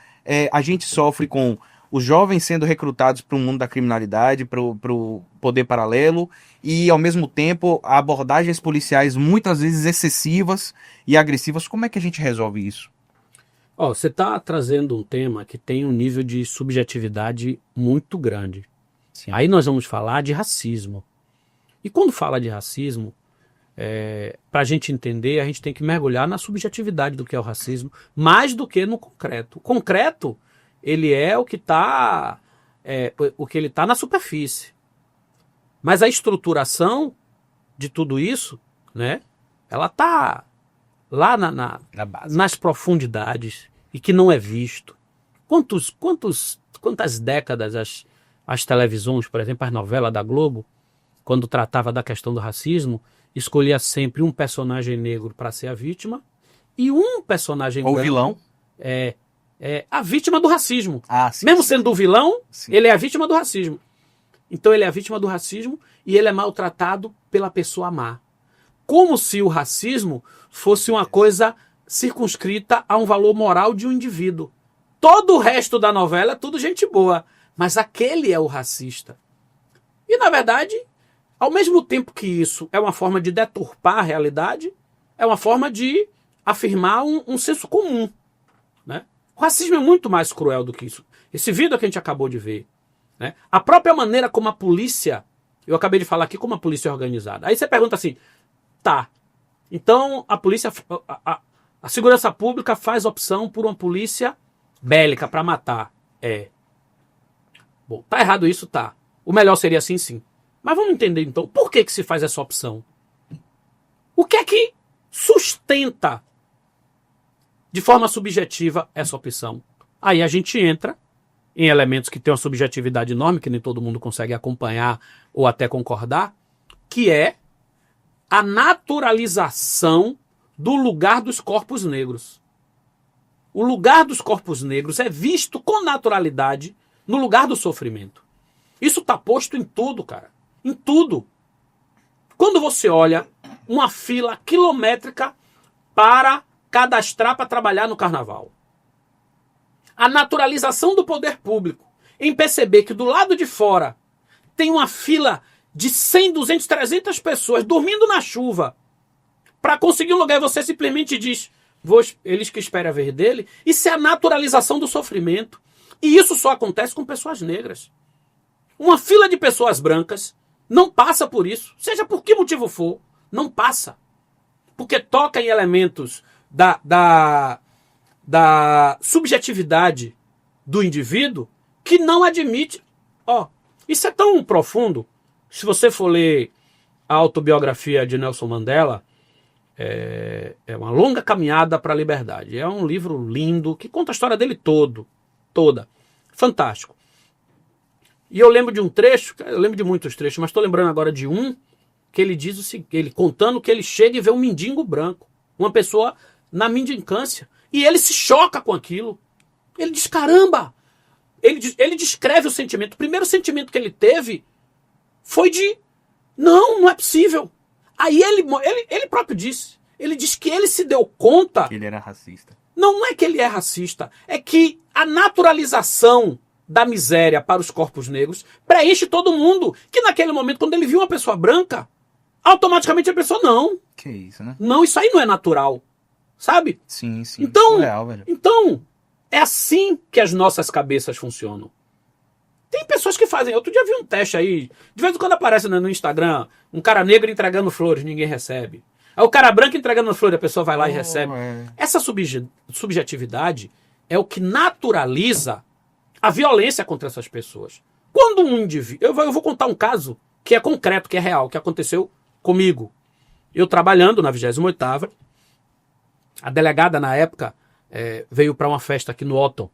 a gente sofre com os jovens sendo recrutados para o mundo da criminalidade, para o poder paralelo, e ao mesmo tempo abordagens policiais muitas vezes excessivas e agressivas. Como é que a gente resolve isso? Você está trazendo um tema que tem um nível de subjetividade muito grande. Sim. Aí nós vamos falar de racismo. E quando fala de racismo, para a gente entender, a gente tem que mergulhar na subjetividade do que é o racismo, mais do que no concreto. O concreto, ele é o que está na superfície. Mas a estruturação de tudo isso, né, ela está lá nas profundidades e que não é visto. Quantas décadas as televisões, por exemplo, as novelas da Globo, quando tratava da questão do racismo, escolhia sempre um personagem negro para ser a vítima e um personagem ou branco, vilão. A vítima do racismo. Sim, mesmo sendo o vilão, sim. Ele é a vítima do racismo. Então ele é a vítima do racismo e ele é maltratado pela pessoa má. Como se o racismo fosse uma coisa circunscrita a um valor moral de um indivíduo. Todo o resto da novela é tudo gente boa, mas aquele é o racista. E na verdade, ao mesmo tempo que isso é uma forma de deturpar a realidade, é uma forma de afirmar um senso comum, né? O racismo é muito mais cruel do que isso. Esse vídeo que a gente acabou de ver, né? A própria maneira como a polícia, eu acabei de falar aqui como a polícia é organizada. Aí você pergunta assim, tá, então a polícia, a segurança pública faz opção por uma polícia bélica para matar. Bom, tá errado isso, tá. O melhor seria assim, sim. Mas vamos entender então, por que se faz essa opção? O que é que sustenta de forma subjetiva essa opção? Aí a gente entra em elementos que têm uma subjetividade enorme, que nem todo mundo consegue acompanhar ou até concordar, que é a naturalização do lugar dos corpos negros. O lugar dos corpos negros é visto com naturalidade no lugar do sofrimento. Isso está posto em tudo, cara. Em tudo. Quando você olha uma fila quilométrica para cadastrar para trabalhar no carnaval. A naturalização do poder público em perceber que do lado de fora tem uma fila de 100, 200, 300 pessoas dormindo na chuva para conseguir um lugar e você simplesmente diz, eles que esperam a vez dele. Isso é a naturalização do sofrimento. E isso só acontece com pessoas negras. Uma fila de pessoas brancas não passa por isso, seja por que motivo for, não passa. Porque toca em elementos da subjetividade do indivíduo que não admite. Isso é tão profundo. Se você for ler a autobiografia de Nelson Mandela, é uma longa caminhada para a liberdade. É um livro lindo que conta a história dele todo. toda. Fantástico. E eu lembro de um trecho, eu lembro de muitos trechos, mas estou lembrando agora de um, que ele diz o seguinte, ele contando que ele chega e vê um mendigo branco, uma pessoa na mendicância, e ele se choca com aquilo. Ele diz, caramba! Ele descreve o sentimento. O primeiro sentimento que ele teve foi de, não é possível. Aí ele próprio disse, ele diz que ele se deu conta... Ele era racista. Não é que ele é racista, é que a naturalização da miséria para os corpos negros preenche todo mundo, que naquele momento, quando ele viu uma pessoa branca, automaticamente a pessoa, não. Que isso, né? Não, isso aí não é natural. Sabe? Sim. Então, surreal, velho. então, é assim que as nossas cabeças funcionam. Tem pessoas que fazem. Outro dia vi um teste aí. De vez em quando aparece no Instagram um cara negro entregando flores, ninguém recebe. Aí o cara branco entregando flores, a pessoa vai lá e recebe. Essa subjetividade é o que naturaliza a violência contra essas pessoas. Quando um indivíduo... Eu vou contar um caso que é concreto, que é real, que aconteceu comigo. Eu trabalhando na 28ª, a delegada na época veio para uma festa aqui no Otton.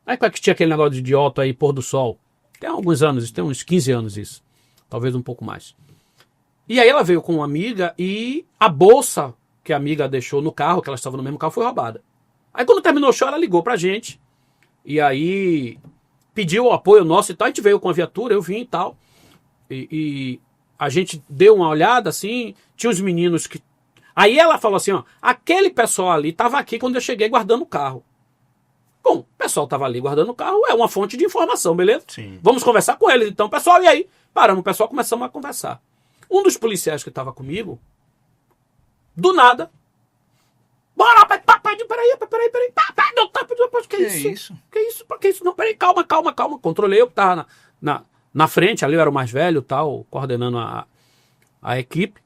Aí que tinha aquele negócio de Otton aí, pôr do sol. Tem alguns anos, tem uns 15 anos isso. Talvez um pouco mais. E aí ela veio com uma amiga e a bolsa que a amiga deixou no carro, que ela estava no mesmo carro, foi roubada. Aí quando terminou o show, ela ligou pra gente. E aí pediu o apoio nosso e tal. A gente veio com a viatura, eu vim e tal. E a gente deu uma olhada assim, tinha os meninos que... Aí ela falou assim, ó, aquele pessoal ali estava aqui quando eu cheguei guardando o carro. Bom, o pessoal estava ali guardando o carro, é uma fonte de informação, beleza? Sim. Vamos conversar com eles então, pessoal. E aí, paramos o pessoal, começamos a conversar. Um dos policiais que estava comigo, do nada, bora, peraí, que isso? Que isso? Não, peraí, calma. Controlei, eu que tava na frente, ali eu era o mais velho, tal, coordenando a equipe.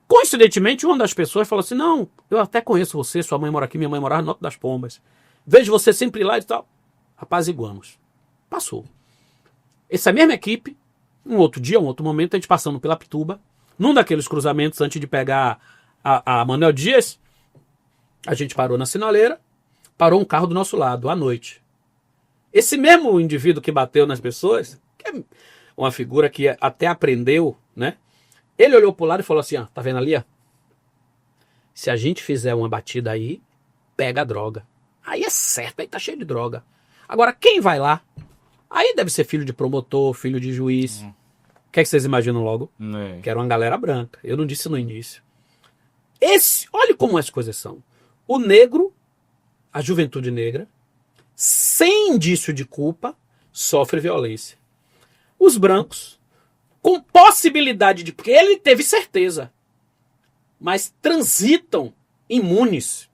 Coincidentemente, uma das pessoas falou assim, não, eu até conheço você, sua mãe mora aqui, minha mãe morava no Alto das Pombas. Vejo você sempre lá e tal. Apaziguamos. Passou. Essa mesma equipe, um outro dia, um outro momento, a gente passando pela Pituba, num daqueles cruzamentos antes de pegar a Manuel Dias, a gente parou na sinaleira, parou um carro do nosso lado, à noite. Esse mesmo indivíduo que bateu nas pessoas, que é uma figura que até aprendeu, né? Ele olhou pro lado e falou assim, ó, tá vendo ali, ó? Se a gente fizer uma batida aí, pega a droga. Aí é certo, aí tá cheio de droga. Agora, quem vai lá? Aí deve ser filho de promotor, filho de juiz. O que é que vocês imaginam logo? Que era uma galera branca. Eu não disse no início. Olha como as coisas são. O negro, a juventude negra, sem indício de culpa, sofre violência. Os brancos, com possibilidade de... Porque ele teve certeza. Mas transitam imunes.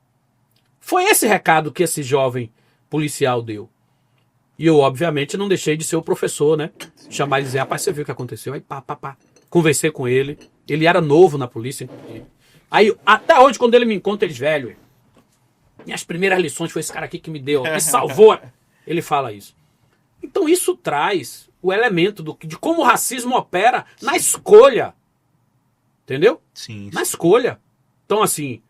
Foi esse recado que esse jovem policial deu. E eu, obviamente, não deixei de ser o professor, né? Chamar ele e dizer, rapaz, você viu o que aconteceu? Aí, pá. Conversei com ele. Ele era novo na polícia. Aí, até hoje, quando ele me encontra, ele diz, velho, minhas primeiras lições foi esse cara aqui que me deu, me salvou. Ele fala isso. Então, isso traz o elemento de como o racismo opera na escolha. Entendeu? Sim. Na escolha. Então, assim,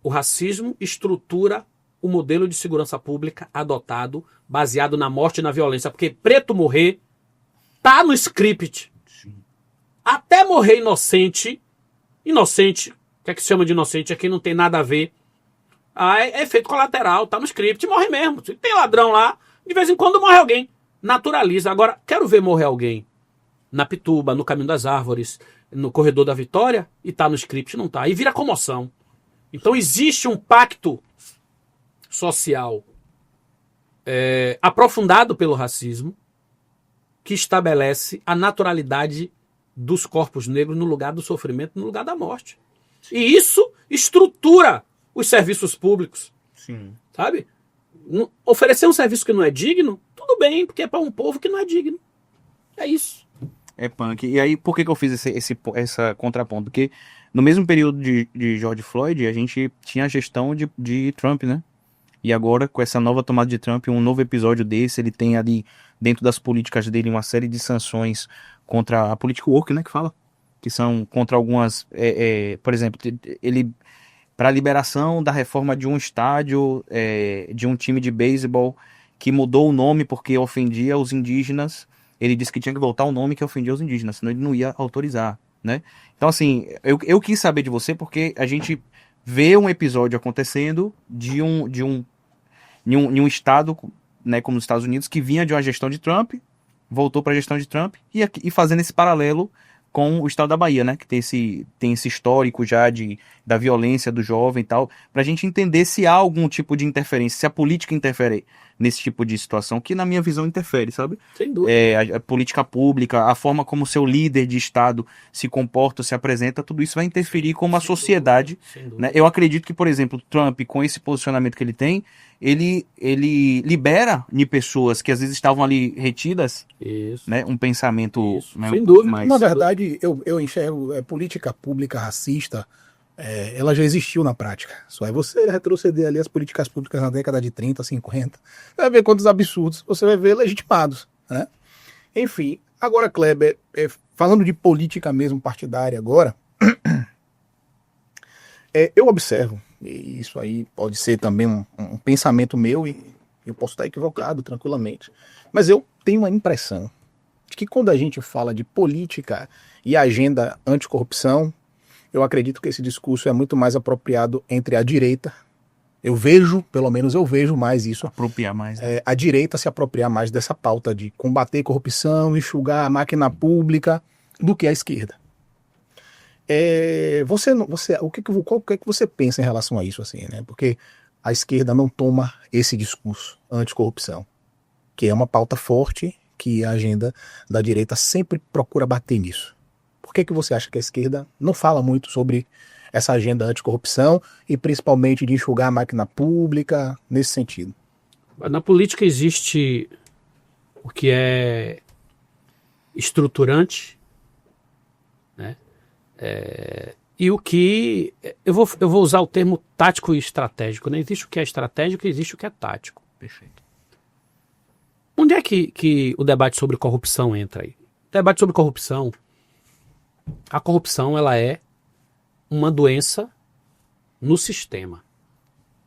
o racismo estrutura o modelo de segurança pública adotado, baseado na morte e na violência. Porque preto morrer tá no script. Sim. Até morrer inocente, o que é que se chama de inocente? É quem não tem nada a ver. É efeito colateral, tá no script, morre mesmo. Se tem ladrão lá, de vez em quando morre alguém. Naturaliza. Agora, quero ver morrer alguém na Pituba, no Caminho das Árvores, no Corredor da Vitória, e tá no script, não tá. Aí vira comoção. Então existe um pacto social aprofundado pelo racismo que estabelece a naturalidade dos corpos negros no lugar do sofrimento, no lugar da morte. E isso estrutura os serviços públicos. Sim. Sabe? Oferecer um serviço que não é digno, tudo bem, porque é para um povo que não é digno. É isso. É punk. E aí, por que eu fiz essa contraponto? Porque no mesmo período de George Floyd, a gente tinha a gestão de Trump, né? E agora, com essa nova tomada de Trump, um novo episódio desse, ele tem ali, dentro das políticas dele, uma série de sanções contra a political work, né, que fala? Que são contra algumas... por exemplo, ele... Para a liberação da reforma de um estádio, de um time de beisebol que mudou o nome porque ofendia os indígenas. Ele disse que tinha que voltar o nome que ofendia os indígenas, senão ele não ia autorizar, né? Então, assim, eu quis saber de você porque a gente vê um episódio acontecendo em um estado, né, como os Estados Unidos, que vinha de uma gestão de Trump, voltou para a gestão de Trump, e fazendo esse paralelo com o estado da Bahia, né, que tem esse histórico já da violência do jovem e tal, para a gente entender se há algum tipo de interferência, se a política interfere nesse tipo de situação, que na minha visão interfere, sabe? Sem dúvida. A política pública, a forma como o seu líder de estado se comporta, se apresenta, tudo isso vai interferir como a sociedade, né? Eu acredito que, por exemplo, Trump, com esse posicionamento que ele tem, ele libera de pessoas que às vezes estavam ali retidas, Isso. né, um pensamento, né, Sem dúvida. mais... Na verdade, eu enxergo política pública racista, ela já existiu na prática. Só é você retroceder ali as políticas públicas na década de 30, 50. Você vai ver quantos absurdos você vai ver legitimados, né? Enfim, agora, Kleber, falando de política mesmo partidária agora, eu observo, e isso aí pode ser também um pensamento meu, e eu posso estar equivocado tranquilamente, mas eu tenho a impressão de que quando a gente fala de política e agenda anticorrupção, eu acredito que esse discurso é muito mais apropriado entre a direita. Pelo menos eu vejo mais isso. Apropriar mais. Né? A direita se apropriar mais dessa pauta de combater corrupção, enxugar a máquina pública, do que a esquerda. O que você pensa em relação a isso, assim, né? Porque a esquerda não toma esse discurso anticorrupção, que é uma pauta forte que a agenda da direita sempre procura bater nisso. Por que você acha que a esquerda não fala muito sobre essa agenda anticorrupção e principalmente de enxugar a máquina pública nesse sentido? Na política existe o que é estruturante, né? E o que... Eu vou usar o termo tático e estratégico. Né? Existe o que é estratégico e existe o que é tático. Perfeito. Onde é que o debate sobre corrupção entra aí? O debate sobre corrupção... A corrupção, ela é uma doença no sistema,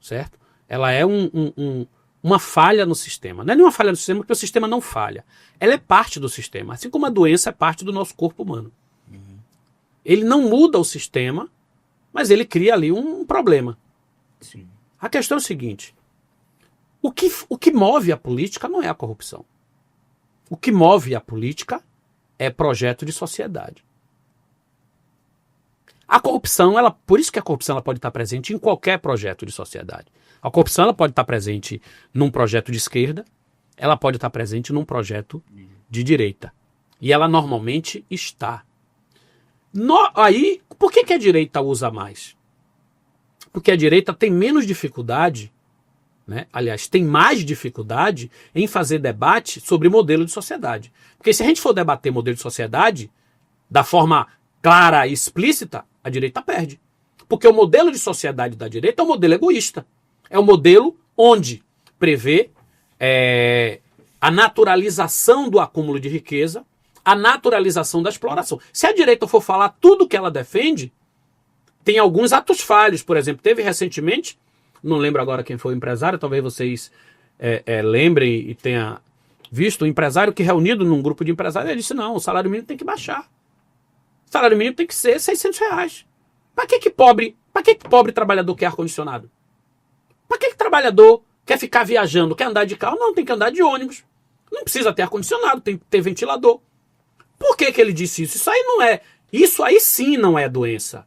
certo? Ela é uma falha no sistema. Não é nenhuma falha no sistema, porque o sistema não falha. Ela é parte do sistema, assim como a doença é parte do nosso corpo humano. Uhum. Ele não muda o sistema, mas ele cria ali um problema. Sim. A questão é o seguinte, o que move a política não é a corrupção. O que move a política é projeto de sociedade. A corrupção, por isso que a corrupção ela pode estar presente em qualquer projeto de sociedade. A corrupção ela pode estar presente num projeto de esquerda, ela pode estar presente num projeto de direita. E ela normalmente está. Aí, por que a direita usa mais? Porque a direita tem menos dificuldade, né? Aliás, tem mais dificuldade em fazer debate sobre modelo de sociedade. Porque se a gente for debater modelo de sociedade da forma clara e explícita, a direita perde. Porque o modelo de sociedade da direita é um modelo egoísta. É um modelo onde prevê a naturalização do acúmulo de riqueza, a naturalização da exploração. Se a direita for falar tudo que ela defende, tem alguns atos falhos. Por exemplo, teve recentemente, não lembro agora quem foi o empresário, talvez vocês lembrem e tenham visto, um empresário que reunido num grupo de empresários, ele disse, não, o salário mínimo tem que baixar. O salário mínimo tem que ser R$600. Para que pobre trabalhador quer ar-condicionado? Para que trabalhador quer ficar viajando, quer andar de carro? Não, tem que andar de ônibus. Não precisa ter ar-condicionado, tem que ter ventilador. Por que ele disse isso? Isso aí sim não é doença.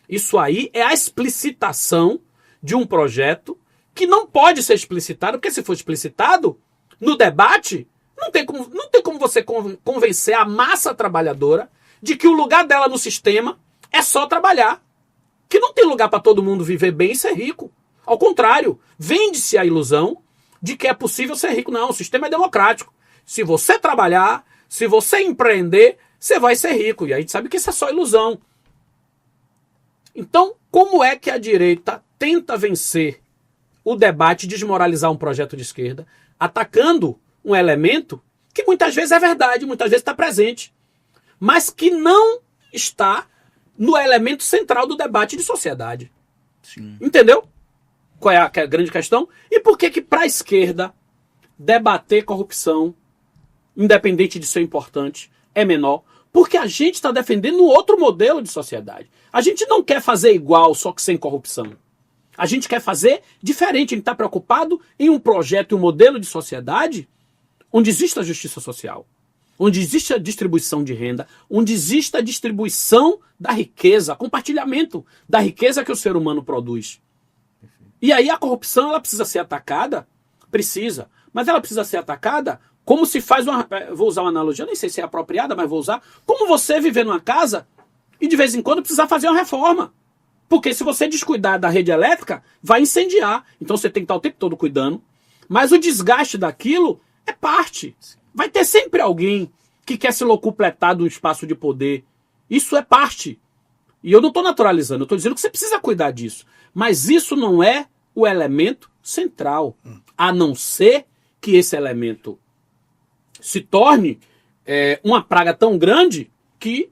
Isso aí é a explicitação de um projeto que não pode ser explicitado, porque se for explicitado, no debate, não tem como você convencer a massa trabalhadora de que o lugar dela no sistema é só trabalhar. Que não tem lugar para todo mundo viver bem e ser rico. Ao contrário, vende-se a ilusão de que é possível ser rico. Não, o sistema é democrático. Se você trabalhar, se você empreender, você vai ser rico. E a gente sabe que isso é só ilusão. Então, como é que a direita tenta vencer o debate e desmoralizar um projeto de esquerda, atacando um elemento que muitas vezes é verdade, muitas vezes está presente, mas que não está no elemento central do debate de sociedade. Sim. Entendeu? Qual é a grande questão? E por que para a esquerda debater corrupção, independente de ser importante, é menor, porque a gente está defendendo outro modelo de sociedade. A gente não quer fazer igual, só que sem corrupção. A gente quer fazer diferente, a gente está preocupado em um projeto e um modelo de sociedade onde exista justiça social, onde existe a distribuição de renda, onde existe a distribuição da riqueza, compartilhamento da riqueza que o ser humano produz. E aí a corrupção ela precisa ser atacada? Precisa. Mas ela precisa ser atacada como se faz uma... Vou usar uma analogia, nem sei se é apropriada, mas vou usar. Como você viver numa casa e de vez em quando precisar fazer uma reforma. Porque se você descuidar da rede elétrica, vai incendiar. Então você tem que estar o tempo todo cuidando. Mas o desgaste daquilo é parte. Vai ter sempre alguém que quer se locupletar do espaço de poder. Isso é parte. E eu não estou naturalizando, eu estou dizendo que você precisa cuidar disso. Mas isso não é o elemento central. A não ser que esse elemento se torne uma praga tão grande que,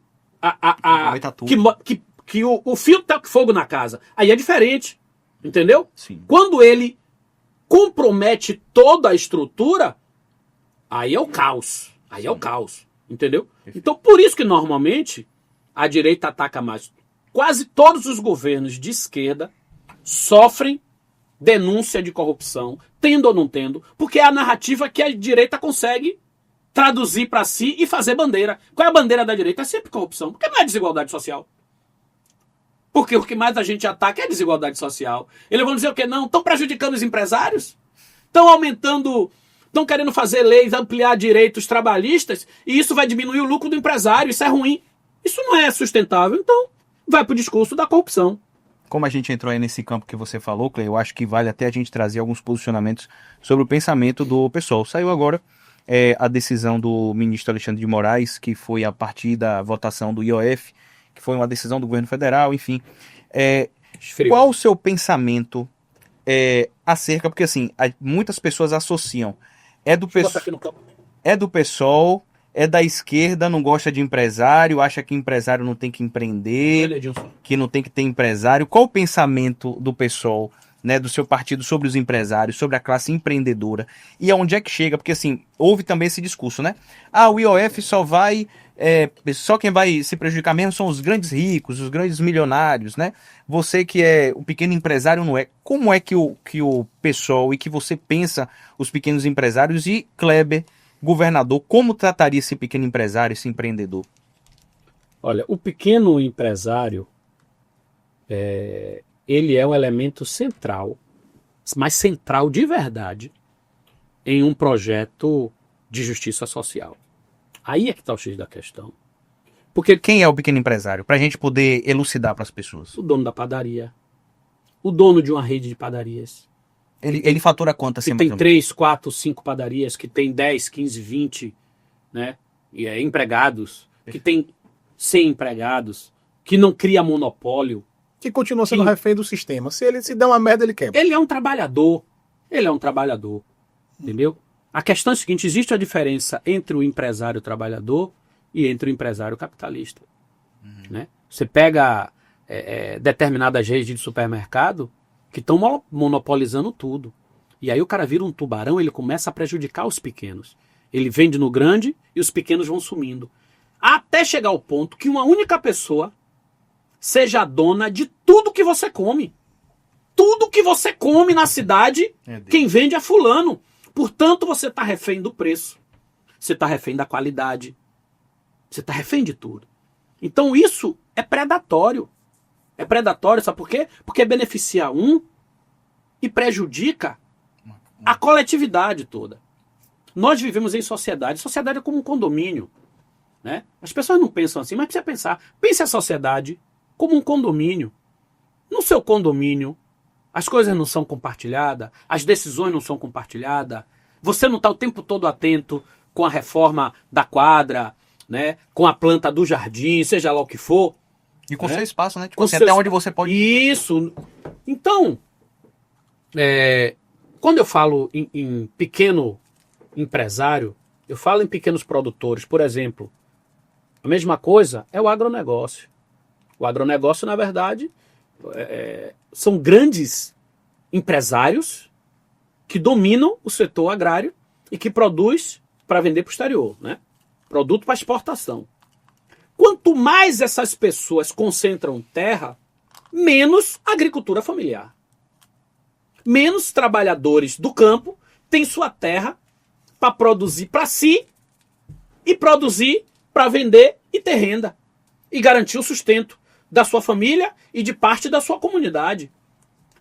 que o fio tá com fogo na casa. Aí é diferente. Entendeu? Sim. Quando ele compromete toda a estrutura, aí é o caos. Aí é o caos. Entendeu? Então, por isso que normalmente a direita ataca mais. Quase todos os governos de esquerda sofrem denúncia de corrupção, tendo ou não tendo, porque é a narrativa que a direita consegue traduzir para si e fazer bandeira. Qual é a bandeira da direita? É sempre corrupção, porque não é desigualdade social. Porque o que mais a gente ataca é a desigualdade social. Eles vão dizer o quê? Não, estão prejudicando os empresários? Estão aumentando, estão querendo fazer leis, ampliar direitos trabalhistas, e isso vai diminuir o lucro do empresário, isso é ruim. Isso não é sustentável, então vai para o discurso da corrupção. Como a gente entrou aí nesse campo que você falou, Clê, eu acho que vale até a gente trazer alguns posicionamentos sobre o pensamento do pessoal. Saiu agora a decisão do ministro Alexandre de Moraes, que foi a partir da votação do IOF, que foi uma decisão do governo federal, enfim. Qual o seu pensamento acerca, porque assim, muitas pessoas associam, é do PSOL, é da esquerda, não gosta de empresário, acha que empresário não tem que empreender, que não tem que ter empresário. Qual o pensamento do PSOL, né, do seu partido sobre os empresários, sobre a classe empreendedora? E aonde é que chega? Porque assim, houve também esse discurso, né? O IOF só vai... só quem vai se prejudicar mesmo são os grandes ricos, os grandes milionários, né? Você que é o pequeno empresário não é. Como é que o PSOL e que você pensa os pequenos empresários e Kleber, governador, como trataria esse pequeno empresário, esse empreendedor? Olha, o pequeno empresário, ele é um elemento central, mas central de verdade, em um projeto de justiça social. Aí é que está o X da questão. Porque quem é o pequeno empresário? Para a gente poder elucidar para as pessoas. O dono da padaria, o dono de uma rede de padarias. Ele fatura quanto assim? Que tem 3, 4, 5 padarias, que tem 10, 15, 20, né? Empregados, que tem 100 empregados, que não cria monopólio. Que continua sendo refém do sistema. Se ele se der uma merda, ele quebra. Ele é um trabalhador. Entendeu? A questão é a seguinte, existe a diferença entre o empresário trabalhador e entre o empresário capitalista. Né? Você pega determinadas redes de supermercado que estão monopolizando tudo. E aí o cara vira um tubarão, ele começa a prejudicar os pequenos. Ele vende no grande e os pequenos vão sumindo. Até chegar ao ponto que uma única pessoa seja dona de tudo que você come. Tudo que você come na cidade, quem vende é fulano. Portanto, você está refém do preço. Você está refém da qualidade. Você está refém de tudo. Então isso é predatório. É predatório, sabe por quê? Porque beneficia um e prejudica a coletividade toda. Nós vivemos em sociedade. Sociedade é como um condomínio. Né? As pessoas não pensam assim, mas precisa pensar. Pense a sociedade como um condomínio. No seu condomínio, as coisas não são compartilhadas, as decisões não são compartilhadas, você não está o tempo todo atento com a reforma da quadra, né? Com a planta do jardim, seja lá o que for. E com seu espaço, né? Tipo, com até onde você pode... Isso. Então, quando eu falo em pequeno empresário, eu falo em pequenos produtores. Por exemplo, a mesma coisa é o agronegócio. O agronegócio, na verdade, são grandes empresários que dominam o setor agrário e que produz para vender para o exterior, né? Produto para exportação. Quanto mais essas pessoas concentram terra, menos agricultura familiar. Menos trabalhadores do campo têm sua terra para produzir para si e produzir para vender e ter renda. E garantir o sustento da sua família e de parte da sua comunidade.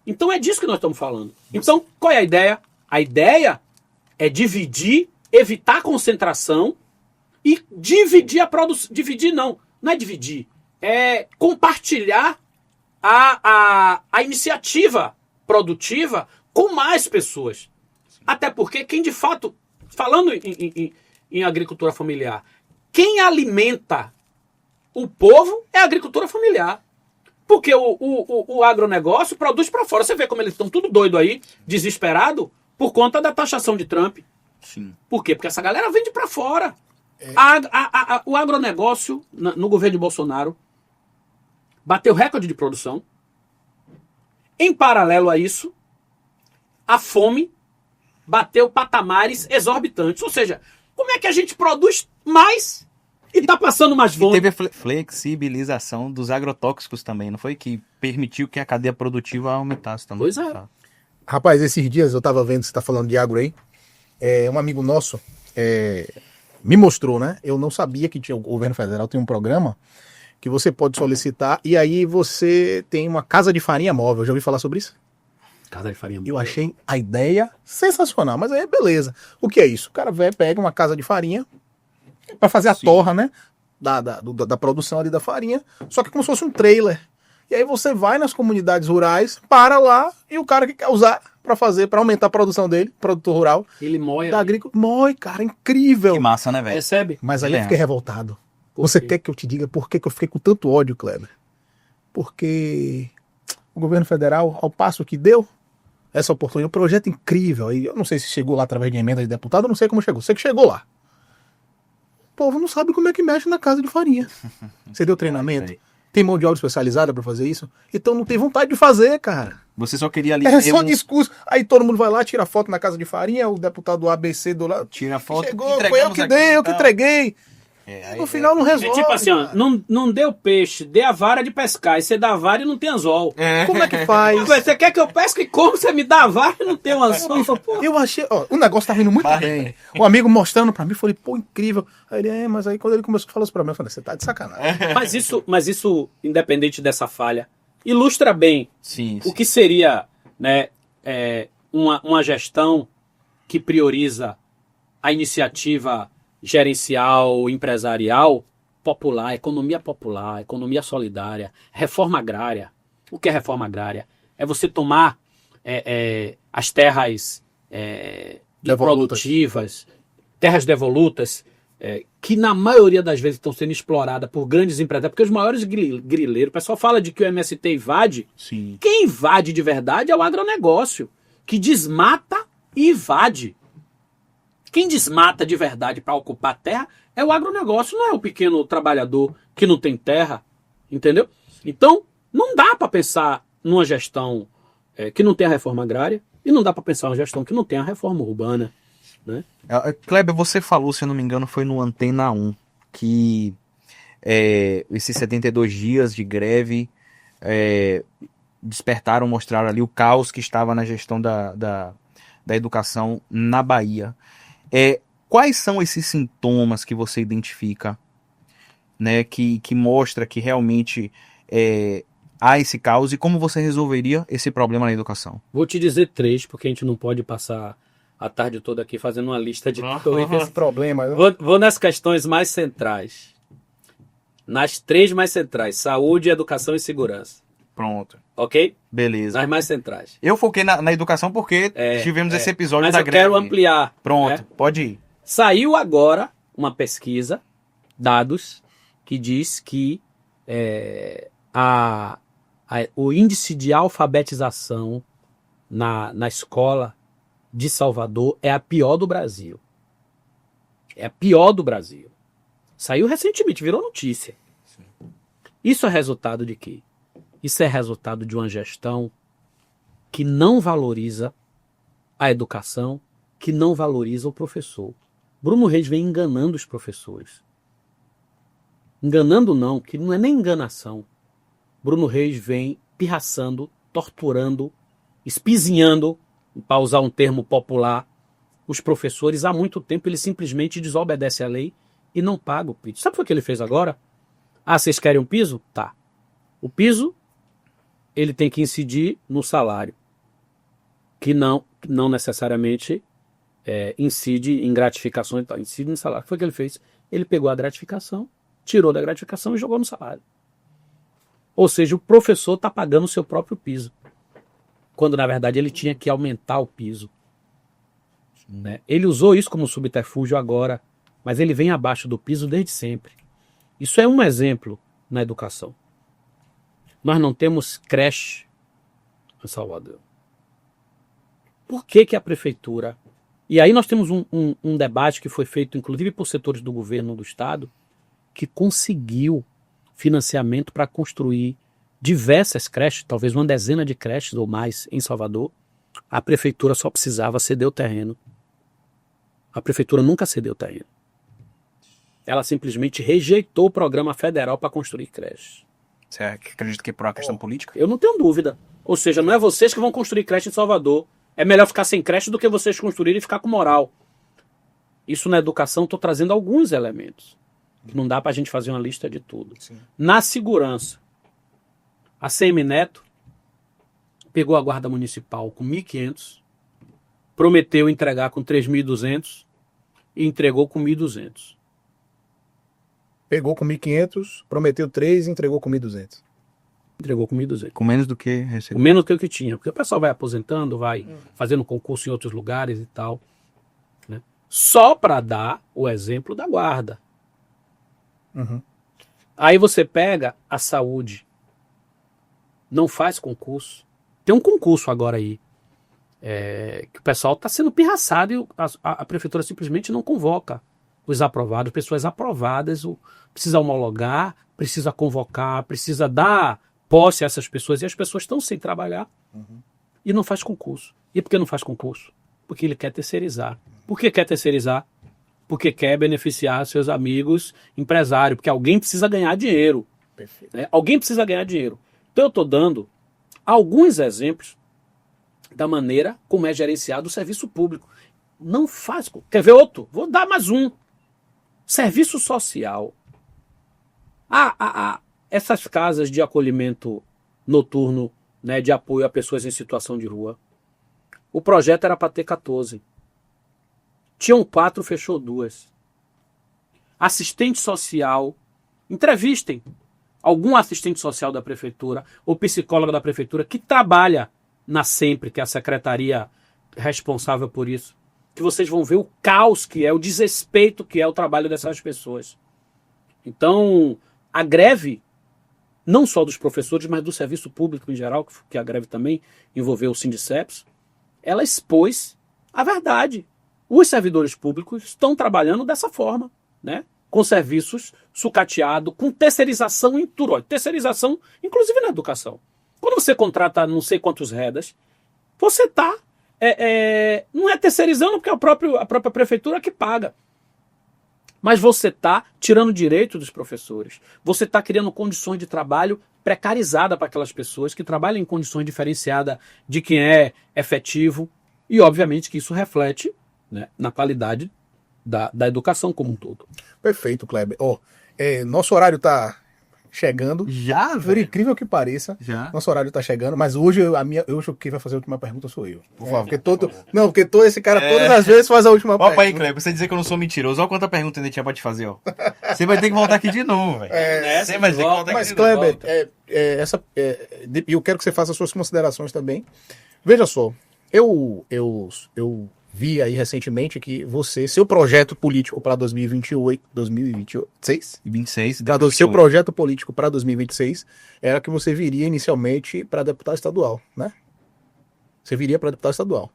Então é disso que nós estamos falando. Então, qual é a ideia? A ideia é dividir, evitar a concentração e dividir a produção. Dividir não é dividir. É compartilhar a iniciativa produtiva com mais pessoas. Até porque quem de fato, falando em agricultura familiar, quem alimenta o povo é a agricultura familiar. Porque o agronegócio produz para fora. Você vê como eles estão tudo doido aí, desesperado, por conta da taxação de Trump. Sim. Por quê? Porque essa galera vende para fora. O agronegócio, no governo de Bolsonaro, bateu recorde de produção. Em paralelo a isso, a fome bateu patamares exorbitantes. Ou seja, como é que a gente produz mais e está passando mais fome? E teve a flexibilização dos agrotóxicos também, não foi? Que permitiu que a cadeia produtiva aumentasse também. Pois é. Rapaz, esses dias eu tava vendo, você tá falando de agro aí, um amigo nosso me mostrou, né? Eu não sabia que o governo federal tem um programa que você pode solicitar e aí você tem uma casa de farinha móvel. Já ouviu falar sobre isso? Casa de farinha. Eu achei a ideia sensacional, mas aí beleza. O que é isso? O cara pega uma casa de farinha para fazer a torra, né? Da produção ali da farinha, só que como se fosse um trailer. E aí você vai nas comunidades rurais, para lá, e o cara que quer usar para aumentar a produção dele, produtor rural, Ele moe. da agricultura. Moe, cara, incrível. Que massa, né, velho? Recebe. Mas aí eu fiquei revoltado. Você quer que eu te diga por que eu fiquei com tanto ódio, Kleber? Porque o governo federal, ao passo que deu essa oportunidade, um projeto incrível, aí eu não sei se chegou lá através de emenda de deputado, eu não sei como chegou, sei que chegou lá. O povo não sabe como é que mexe na casa de farinha. Você deu treinamento? Tem mão de obra especializada pra fazer isso? Então não tem vontade de fazer, cara. Você só queria ali... É só discurso. Aí todo mundo vai lá, tira foto na casa de farinha, o deputado ABC do lado. Tira foto. Chegou, foi eu que dei, eu que entreguei. No final não resolve. É tipo assim, ó, não deu peixe, dê a vara de pescar. E você dá a vara e não tem anzol. Como é que faz? Você quer que eu pesque e como você me dá a vara e não tem um anzol? Eu achei, ó, o negócio tá vindo muito bem. Um amigo mostrando pra mim, falei, pô, incrível. Aí ele, mas aí quando ele começou a falar isso pra mim, eu falei, você tá de sacanagem. Mas isso, independente dessa falha, ilustra bem o que seria, né, uma gestão que prioriza a iniciativa gerencial, empresarial, popular, economia solidária, reforma agrária. O que é reforma agrária? É você tomar as terras improdutivas, terras devolutas, que na maioria das vezes estão sendo exploradas por grandes empresários, porque os maiores grileiros, o pessoal fala de que o MST invade. Sim. Quem invade de verdade é o agronegócio, que desmata e invade. Quem desmata de verdade para ocupar terra é o agronegócio, não é o pequeno trabalhador que não tem terra, entendeu? Então, não dá para pensar numa gestão que não tem a reforma agrária e não dá para pensar numa gestão que não tem a reforma urbana, né? Kleber, você falou, se eu não me engano, foi no Antena 1, que esses 72 dias de greve despertaram, mostraram ali o caos que estava na gestão da educação na Bahia. Quais são esses sintomas que você identifica, né, que mostra que realmente há esse caos e como você resolveria esse problema na educação? Vou te dizer 3, porque a gente não pode passar a tarde toda aqui fazendo uma lista de todos esses problemas. Vou nas questões mais centrais. Nas 3 mais centrais: saúde, educação e segurança. Pronto. Ok? Beleza. Nas mais centrais. Eu foquei na educação porque tivemos esse episódio mas da eu greve. quero ampliar. Pronto, pode ir. Saiu agora uma pesquisa, dados, que diz que o índice de alfabetização na escola de Salvador é a pior do Brasil. É a pior do Brasil. Saiu recentemente, virou notícia. Sim. Isso é resultado de quê? Isso é resultado de uma gestão que não valoriza a educação, que não valoriza o professor. Bruno Reis vem enganando os professores. Enganando não, que não é nem enganação. Bruno Reis vem pirraçando, torturando, espizinhando, para usar um termo popular, os professores há muito tempo. Ele simplesmente desobedece à lei e não paga o piso. Sabe o que ele fez agora? Ah, vocês querem um piso? Tá. O piso, ele tem que incidir no salário, que não necessariamente incide em gratificações e tal, incide no salário. O que foi que ele fez? Ele pegou a gratificação, tirou da gratificação e jogou no salário. Ou seja, o professor está pagando o seu próprio piso, quando na verdade ele tinha que aumentar o piso. Né? Ele usou isso como subterfúgio agora, mas ele vem abaixo do piso desde sempre. Isso é um exemplo na educação. Nós não temos creche em Salvador. Por que a prefeitura... E aí nós temos um debate que foi feito inclusive por setores do governo do estado, que conseguiu financiamento para construir diversas creches, talvez uma dezena de creches ou mais em Salvador. A prefeitura só precisava ceder o terreno. A prefeitura nunca cedeu o terreno. Ela simplesmente rejeitou o programa federal para construir creches. Você acredita que é por uma questão política? Eu não tenho dúvida. Ou seja, não é vocês que vão construir creche em Salvador. É melhor ficar sem creche do que vocês construírem e ficar com moral. Isso na educação, estou trazendo alguns elementos. Não dá para a gente fazer uma lista de tudo. Sim. Na segurança, a CM Neto pegou a guarda municipal com 1.500, prometeu entregar com 3.200 e entregou com 1.200. Pegou com 1.500, prometeu 3 e entregou com 1.200. Entregou com 1.200. Com menos do que Com recebeu. menos do que o que tinha. Porque o pessoal vai aposentando, vai fazendo concurso em outros lugares e tal. Né? Só para dar o exemplo da guarda. Uhum. Aí você pega a saúde. Não faz concurso. Tem um concurso agora aí. Que o pessoal está sendo pirraçado e a prefeitura simplesmente não convoca os aprovados. Pessoas aprovadas, precisa homologar, precisa convocar, precisa dar posse a essas pessoas. E as pessoas estão sem trabalhar e não faz concurso. E por que não faz concurso? Porque ele quer terceirizar. Por que quer terceirizar? Porque quer beneficiar seus amigos empresários. Porque alguém precisa ganhar dinheiro. Perfeito. Né? Alguém precisa ganhar dinheiro. Então eu estou dando alguns exemplos da maneira como é gerenciado o serviço público. Não faz. Quer ver outro? Vou dar mais um. Serviço social. Essas casas de acolhimento noturno, né, de apoio a pessoas em situação de rua. O projeto era para ter 14. Tinham 4, fechou 2. Assistente social. Entrevistem algum assistente social da prefeitura ou psicólogo da prefeitura que trabalha na SEMPRE, que é a secretaria responsável por isso. Que vocês vão ver o caos que é, o desrespeito que é o trabalho dessas pessoas. Então, a greve, não só dos professores, mas do serviço público em geral, que a greve também envolveu o Sindiceps, ela expôs a verdade. Os servidores públicos estão trabalhando dessa forma, né? Com serviços sucateados, com terceirização em tudo. Terceirização, inclusive na educação. Quando você contrata não sei quantos redas, você está... não é terceirizando porque é a própria prefeitura que paga. Mas você está tirando direito dos professores. Você está criando condições de trabalho precarizadas para aquelas pessoas que trabalham em condições diferenciadas de quem é efetivo. E, obviamente, que isso reflete, né, na qualidade da educação como um todo. Perfeito, Kleber. Nosso horário está chegando. Já, Por velho? incrível que pareça, Já. nosso horário tá chegando, mas hoje quem vai fazer a última pergunta sou eu. Por favor, porque todo esse cara todas as vezes faz a última pergunta. Opa aí, Kleber, você dizer que eu não sou mentiroso. Olha quanta pergunta ainda tinha pra te fazer, ó. Você vai ter que voltar aqui de novo, velho. Você vai ter que voltar aqui Mas, de novo. Kleber, eu quero que você faça as suas considerações também. Veja só, eu vi aí recentemente que seu projeto político para 2026, 26. seu projeto político para 2026 era que você viria inicialmente para deputado estadual, né? Você viria para deputado estadual.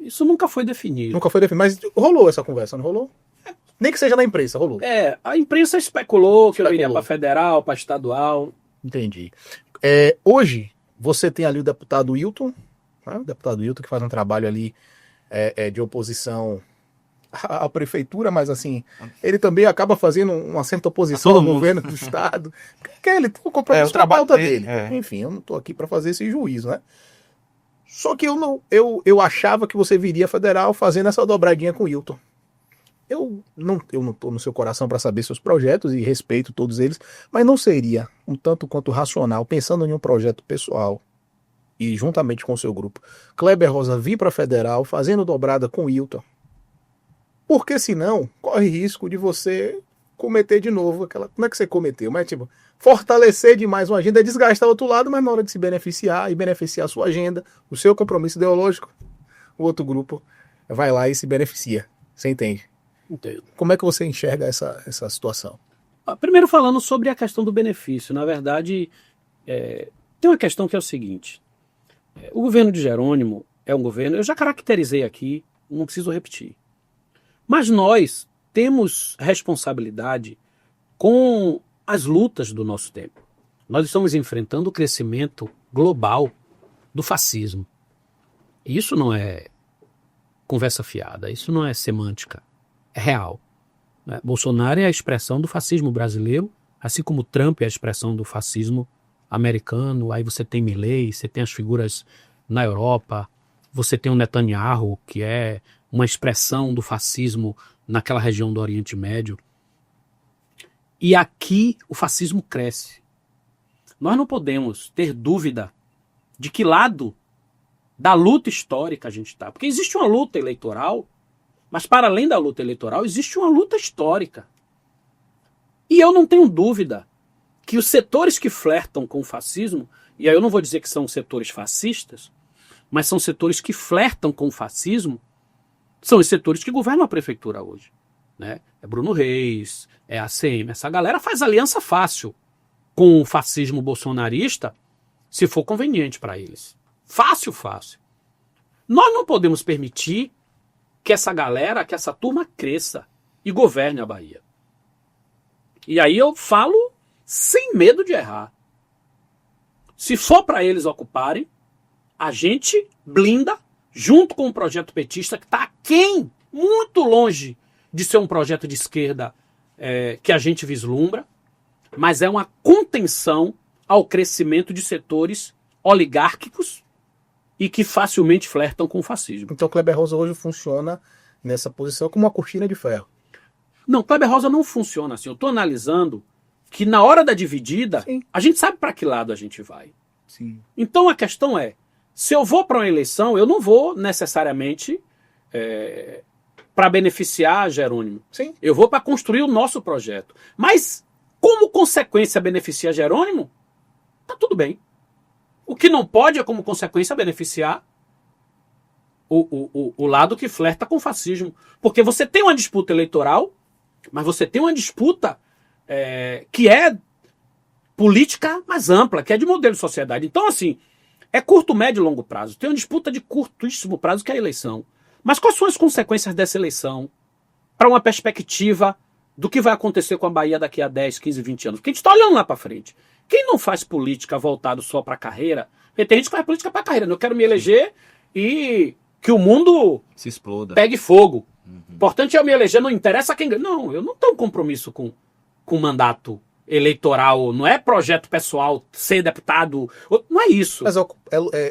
Isso nunca foi definido. Nunca foi definido, mas rolou essa conversa, não rolou? Nem que seja na imprensa, rolou. A imprensa especulou que eu iria Especulou. para federal, para estadual. Entendi. Hoje, você tem ali o deputado Wilton, né? O deputado Wilton que faz um trabalho ali de oposição à prefeitura, mas assim, ele também acaba fazendo uma certa oposição ao governo do Estado. Porque ele tem o compromisso com a pauta dele. Enfim, eu não estou aqui para fazer esse juízo, né? Só que eu achava que você viria federal fazendo essa dobradinha com o Hilton. Eu não estou no seu coração para saber seus projetos e respeito todos eles, mas não seria um tanto quanto racional, pensando em um projeto pessoal e juntamente com o seu grupo, Kleber Rosa vir para federal fazendo dobrada com o Hilton? Porque senão corre risco de você cometer de novo aquela. Não é que você cometeu, mas tipo, fortalecer demais uma agenda, desgastar o outro lado, mas na hora de se beneficiar e beneficiar a sua agenda, o seu compromisso ideológico, o outro grupo vai lá e se beneficia. Você entende? Entendo. Como é que você enxerga essa situação? Primeiro falando sobre a questão do benefício. Na verdade, tem uma questão que é o seguinte. O governo de Jerônimo é um governo, eu já caracterizei aqui, não preciso repetir. Mas nós temos responsabilidade com as lutas do nosso tempo. Nós estamos enfrentando o crescimento global do fascismo. Isso não é conversa fiada, isso não é semântica, é real. Né? Bolsonaro é a expressão do fascismo brasileiro, assim como Trump é a expressão do fascismo americano. Aí você tem Milley, você tem as figuras na Europa, você tem o Netanyahu, que é uma expressão do fascismo naquela região do Oriente Médio. E aqui o fascismo cresce. Nós não podemos ter dúvida de que lado da luta histórica a gente está. Porque existe uma luta eleitoral, mas para além da luta eleitoral, existe uma luta histórica. E eu não tenho dúvida que os setores que flertam com o fascismo, e aí eu não vou dizer que são setores fascistas, mas são setores que flertam com o fascismo, são os setores que governam a prefeitura hoje. Né? É Bruno Reis, é a ACM. Essa galera faz aliança fácil com o fascismo bolsonarista, se for conveniente para eles. Fácil, fácil. Nós não podemos permitir que essa galera, que essa turma cresça e governe a Bahia. E aí eu falo sem medo de errar. Se for para eles ocuparem, a gente blinda junto com o projeto petista, que está aquém, muito longe de ser um projeto de esquerda que a gente vislumbra, mas é uma contenção ao crescimento de setores oligárquicos e que facilmente flertam com o fascismo. Então Kleber Rosa hoje funciona nessa posição como uma cortina de ferro. Não, Kleber Rosa não funciona assim. Eu estou analisando que na hora da dividida, sim, a gente sabe para que lado a gente vai. Sim. Então a questão é, se eu vou para uma eleição, eu não vou necessariamente para beneficiar Jerônimo. Sim. Eu vou para construir o nosso projeto. Mas, como consequência beneficia Jerônimo, tá tudo bem. O que não pode é, como consequência, beneficiar o lado que flerta com o fascismo. Porque você tem uma disputa eleitoral, mas você tem uma disputa que é política mais ampla, que é de modelo de sociedade. Então, assim, é curto, médio e longo prazo. Tem uma disputa de curtíssimo prazo, que é a eleição. Mas quais são as consequências dessa eleição para uma perspectiva do que vai acontecer com a Bahia daqui a 10, 15, 20 anos? Porque a gente está olhando lá para frente. Quem não faz política voltado só para a carreira, porque tem gente que faz política para a carreira. Eu quero me eleger e que o mundo se exploda, pegue fogo. O importante é eu me eleger, não interessa quem ganha. Não, eu não tenho compromisso com mandato eleitoral, não é projeto pessoal, ser deputado, não é isso. Mas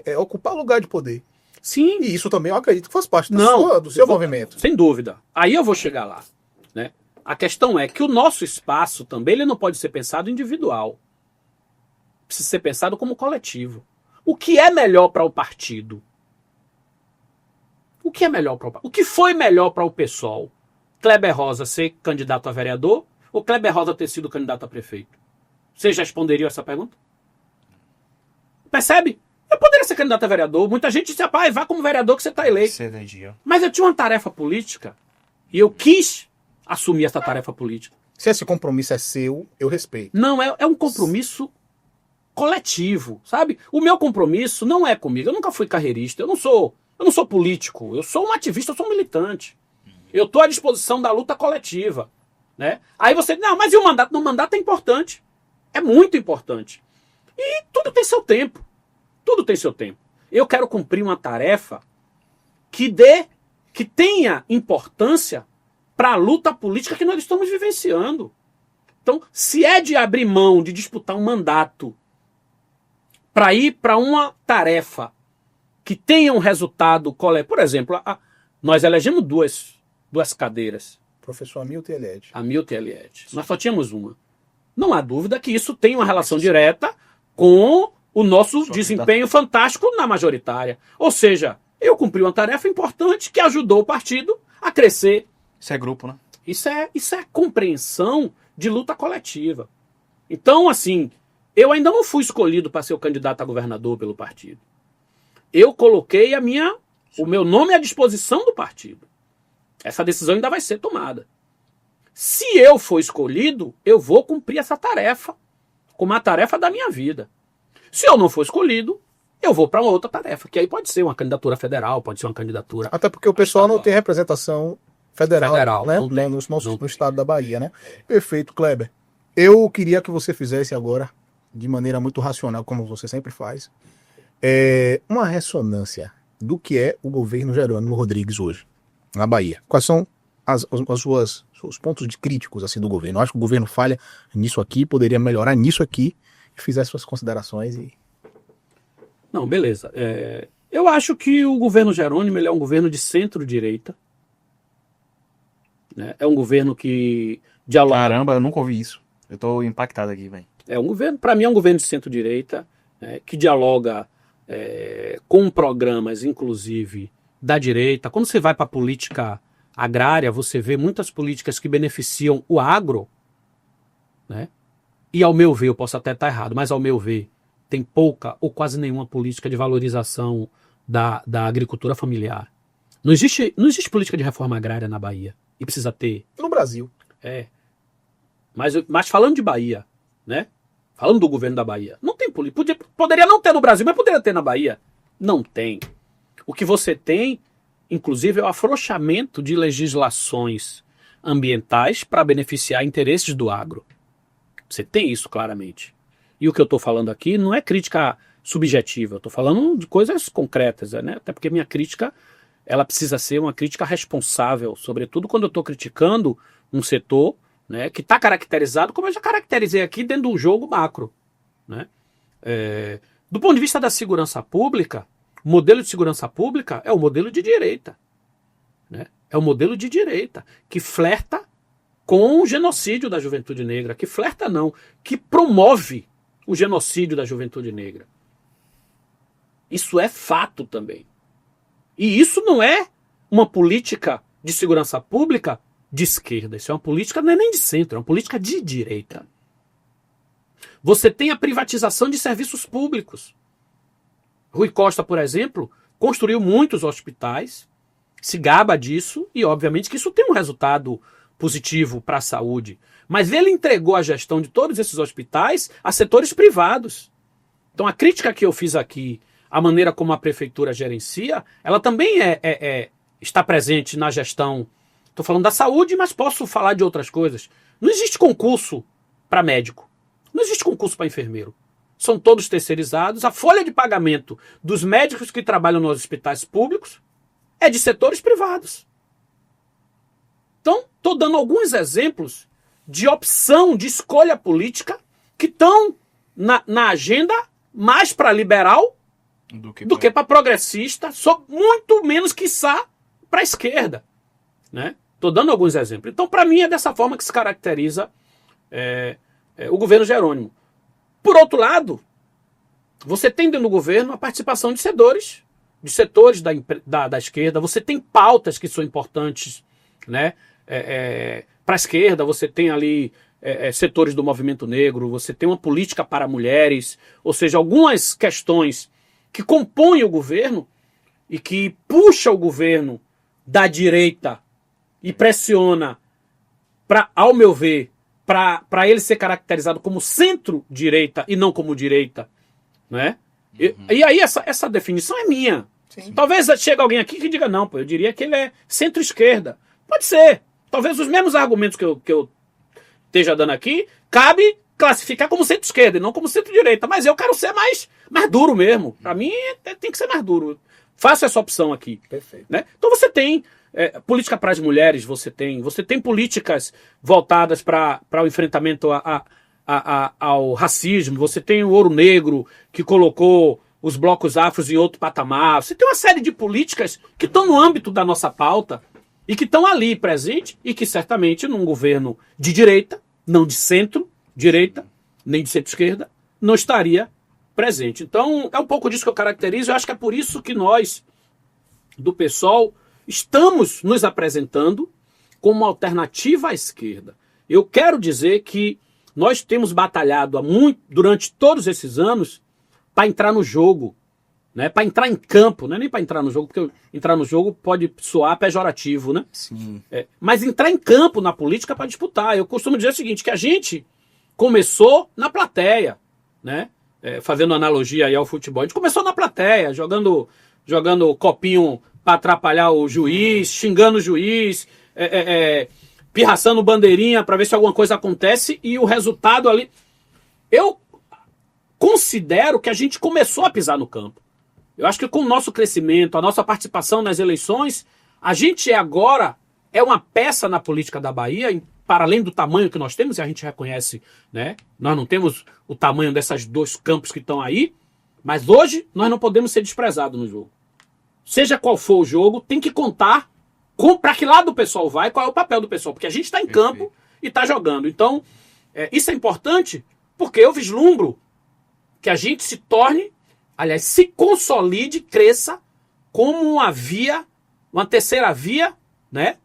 é ocupar lugar de poder. Sim. E isso também eu acredito que faz parte do seu movimento. Sem dúvida. Aí eu vou chegar lá. Né? A questão é que o nosso espaço também ele não pode ser pensado individual. Precisa ser pensado como coletivo. O que é melhor para o partido? O que é melhor para o partido? O que foi melhor para o PSOL? Kleber Rosa ser candidato a vereador ou Kleber Rosa ter sido candidato a prefeito? Vocês já responderiam essa pergunta? Percebe? Eu poderia ser candidato a vereador. Muita gente disse, rapaz, vá como vereador que você está eleito. Mas eu tinha uma tarefa política e eu quis assumir essa tarefa política. Se esse compromisso é seu, eu respeito. Não, é um compromisso coletivo, sabe? O meu compromisso não é comigo. Eu nunca fui carreirista, eu não sou político, eu sou um ativista, eu sou um militante. Eu estou à disposição da luta coletiva. Né? Aí você diz, não, mas e o mandato? No mandato é importante. É muito importante. E tudo tem seu tempo. Tudo tem seu tempo. Eu quero cumprir uma tarefa que dê que tenha importância para a luta política que nós estamos vivenciando. Então, se é de abrir mão de disputar um mandato para ir para uma tarefa que tenha um resultado coletivo, por exemplo, nós elegemos duas cadeiras. Professor Hamilton e Eliette. Hamilton e Eliette. Nós só tínhamos uma. Não há dúvida que isso tem uma relação direta com o nosso desempenho fantástico na majoritária. Ou seja, eu cumpri uma tarefa importante que ajudou o partido a crescer. Isso é grupo, né? Isso é compreensão de luta coletiva. Então, assim, eu ainda não fui escolhido para ser o candidato a governador pelo partido. Eu coloquei o meu nome à disposição do partido. Essa decisão ainda vai ser tomada. Se eu for escolhido, eu vou cumprir essa tarefa como a tarefa da minha vida. Se eu não for escolhido, eu vou para uma outra tarefa, que aí pode ser uma candidatura federal, pode ser uma candidatura... Até porque o pessoal não tem representação federal, né? Não tem. No estado da Bahia, né? Perfeito, Kleber. Eu queria que você fizesse agora, de maneira muito racional, como você sempre faz, uma ressonância do que é o governo Jerônimo Rodrigues hoje, na Bahia. Quais são os pontos de críticos assim, do governo? Eu acho que o governo falha nisso aqui, poderia melhorar nisso aqui, e fizer suas considerações. Não, beleza. Eu acho que o governo Jerônimo ele é um governo de centro-direita. Né? É um governo que dialoga... Caramba, eu nunca ouvi isso. Eu tô impactado aqui, velho. É um governo, para mim é um governo de centro-direita, que dialoga com programas, inclusive, da direita. Quando você vai para a política agrária, você vê muitas políticas que beneficiam o agro, né? E ao meu ver, eu posso até estar errado, mas ao meu ver, tem pouca ou quase nenhuma política de valorização da agricultura familiar. Não existe política de reforma agrária na Bahia. E precisa ter. No Brasil. Mas falando de Bahia, né? Falando do governo da Bahia, não tem política. Poderia não ter no Brasil, mas poderia ter na Bahia. Não tem. O que você tem, inclusive, é o afrouxamento de legislações ambientais para beneficiar interesses do agro. Você tem isso claramente. E o que eu estou falando aqui não é crítica subjetiva, eu estou falando de coisas concretas, né? Até porque minha crítica ela precisa ser uma crítica responsável, sobretudo quando eu estou criticando um setor, né, que está caracterizado, como eu já caracterizei aqui, dentro do jogo macro. Né? Do ponto de vista da segurança pública, o modelo de segurança pública é o modelo de direita. Né? É o modelo de direita, que flerta com o genocídio da juventude negra. Que flerta não, que promove o genocídio da juventude negra. Isso é fato também. E isso não é uma política de segurança pública de esquerda. Isso é uma política, não é nem de centro, é uma política de direita. Você tem a privatização de serviços públicos. Rui Costa, por exemplo, construiu muitos hospitais, se gaba disso, e obviamente que isso tem um resultado positivo para a saúde. Mas ele entregou a gestão de todos esses hospitais a setores privados. Então a crítica que eu fiz aqui, a maneira como a prefeitura gerencia, ela também está presente na gestão. Estou falando da saúde, mas posso falar de outras coisas. Não existe concurso para médico. Não existe concurso para enfermeiro. São todos terceirizados. A folha de pagamento dos médicos que trabalham nos hospitais públicos é de setores privados. Então, estou dando alguns exemplos de opção, de escolha política que estão na agenda mais para liberal do que para progressista, muito menos, quiçá, para a esquerda. Né? Estou dando alguns exemplos. Então, para mim, é dessa forma que se caracteriza o governo Jerônimo. Por outro lado, você tem dentro do governo a participação de setores da esquerda, você tem pautas que são importantes, né? Para a esquerda, você tem ali setores do movimento negro, você tem uma política para mulheres, ou seja, algumas questões que compõem o governo e que puxa o governo da direita e pressiona, ao meu ver, para ele ser caracterizado como centro-direita e não como direita. Né? E aí essa definição é minha. Sim. Talvez chegue alguém aqui que diga, não, eu diria que ele é centro-esquerda. Pode ser. Talvez os mesmos argumentos que eu esteja dando aqui, cabe classificar como centro-esquerda e não como centro-direita. Mas eu quero ser mais duro mesmo. Para mim, tem que ser mais duro. Faça essa opção aqui. Perfeito. Né? Então você tem política para as mulheres, você tem políticas voltadas para o enfrentamento ao racismo, você tem o Ouro Negro, que colocou os blocos afros em outro patamar, você tem uma série de políticas que estão no âmbito da nossa pauta e que estão ali presentes e que certamente num governo de direita, não de centro-direita, nem de centro-esquerda, não estaria presente. Então é um pouco disso que eu caracterizo, eu acho que é por isso que nós, do PSOL, estamos nos apresentando como alternativa à esquerda. Eu quero dizer que nós temos batalhado durante todos esses anos para entrar no jogo, né? Para entrar em campo, não é nem para entrar no jogo, porque entrar no jogo pode soar pejorativo, né? Sim. Mas entrar em campo na política para disputar. Eu costumo dizer o seguinte, que a gente começou na plateia, né? Fazendo analogia aí ao futebol. A gente começou na plateia, jogando copinho para atrapalhar o juiz, xingando o juiz, pirraçando bandeirinha para ver se alguma coisa acontece e o resultado ali... Eu considero que a gente começou a pisar no campo. Eu acho que com o nosso crescimento, a nossa participação nas eleições, a gente agora é uma peça na política da Bahia, para além do tamanho que nós temos, e a gente reconhece, né? Nós não temos o tamanho dessas dois campos que estão aí, mas hoje nós não podemos ser desprezados no jogo. Seja qual for o jogo, tem que contar para que lado o pessoal vai, qual é o papel do pessoal, porque a gente está em campo e está jogando. Então, isso é importante, porque eu vislumbro que a gente se torne, aliás, se consolide, cresça como uma terceira via, né,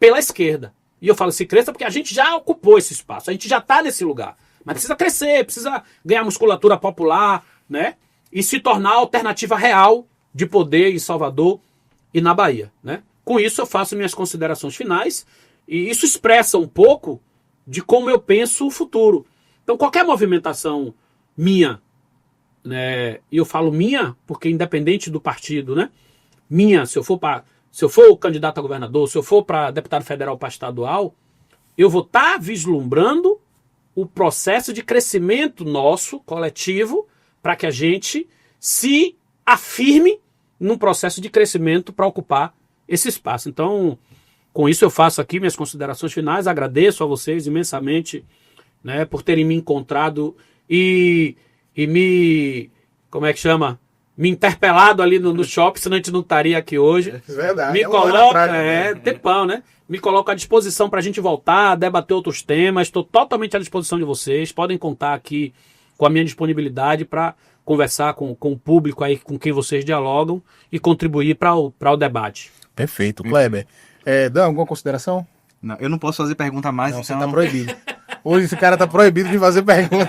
pela esquerda. E eu falo se cresça porque a gente já ocupou esse espaço, a gente já está nesse lugar. Mas precisa crescer, precisa ganhar musculatura popular, né, e se tornar alternativa real de poder em Salvador e na Bahia, né? Com isso eu faço minhas considerações finais e isso expressa um pouco de como eu penso o futuro. Então qualquer movimentação minha, né, e eu falo minha porque independente do partido, né, minha, se eu for o candidato a governador, se eu for para deputado federal, para estadual, eu vou estar vislumbrando o processo de crescimento nosso, coletivo, para que a gente se afirme num processo de crescimento para ocupar esse espaço. Então, com isso eu faço aqui minhas considerações finais, agradeço a vocês imensamente, né, por terem me encontrado e me, como é que chama? Me interpelado ali no shopping, senão a gente não estaria aqui hoje. É verdade. Me coloca, tempão, né? Me coloco à disposição para a gente voltar, debater outros temas. Estou totalmente à disposição de vocês. Podem contar aqui com a minha disponibilidade para conversar com o público aí com quem vocês dialogam e contribuir para o debate. Perfeito. Kleber, Dan, alguma consideração? Não, eu não posso fazer pergunta mais, Não, então... você tá proibido. Hoje esse cara tá proibido de fazer pergunta.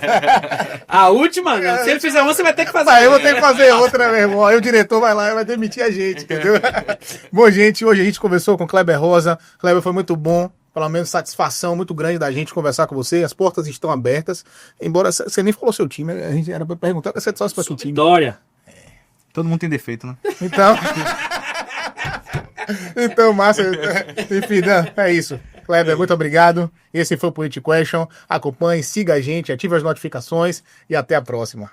A última, não. Se ele fizer uma, você vai ter que fazer. Mas eu vou ter que fazer outra, meu irmão. Aí o diretor vai lá e vai demitir a gente, entendeu? Bom, gente, hoje a gente conversou com o Kleber Rosa. Kleber, foi muito bom. Pelo menos satisfação muito grande da gente conversar com você. As portas estão abertas. Embora você nem falou seu time, a gente era pra perguntar que você torce pra que time. Vitória. Todo mundo tem defeito, né? Então, massa. Enfim, Dan, é isso. Kleber, muito obrigado. Esse foi o Politic Question. Acompanhe, siga a gente, ative as notificações e até a próxima.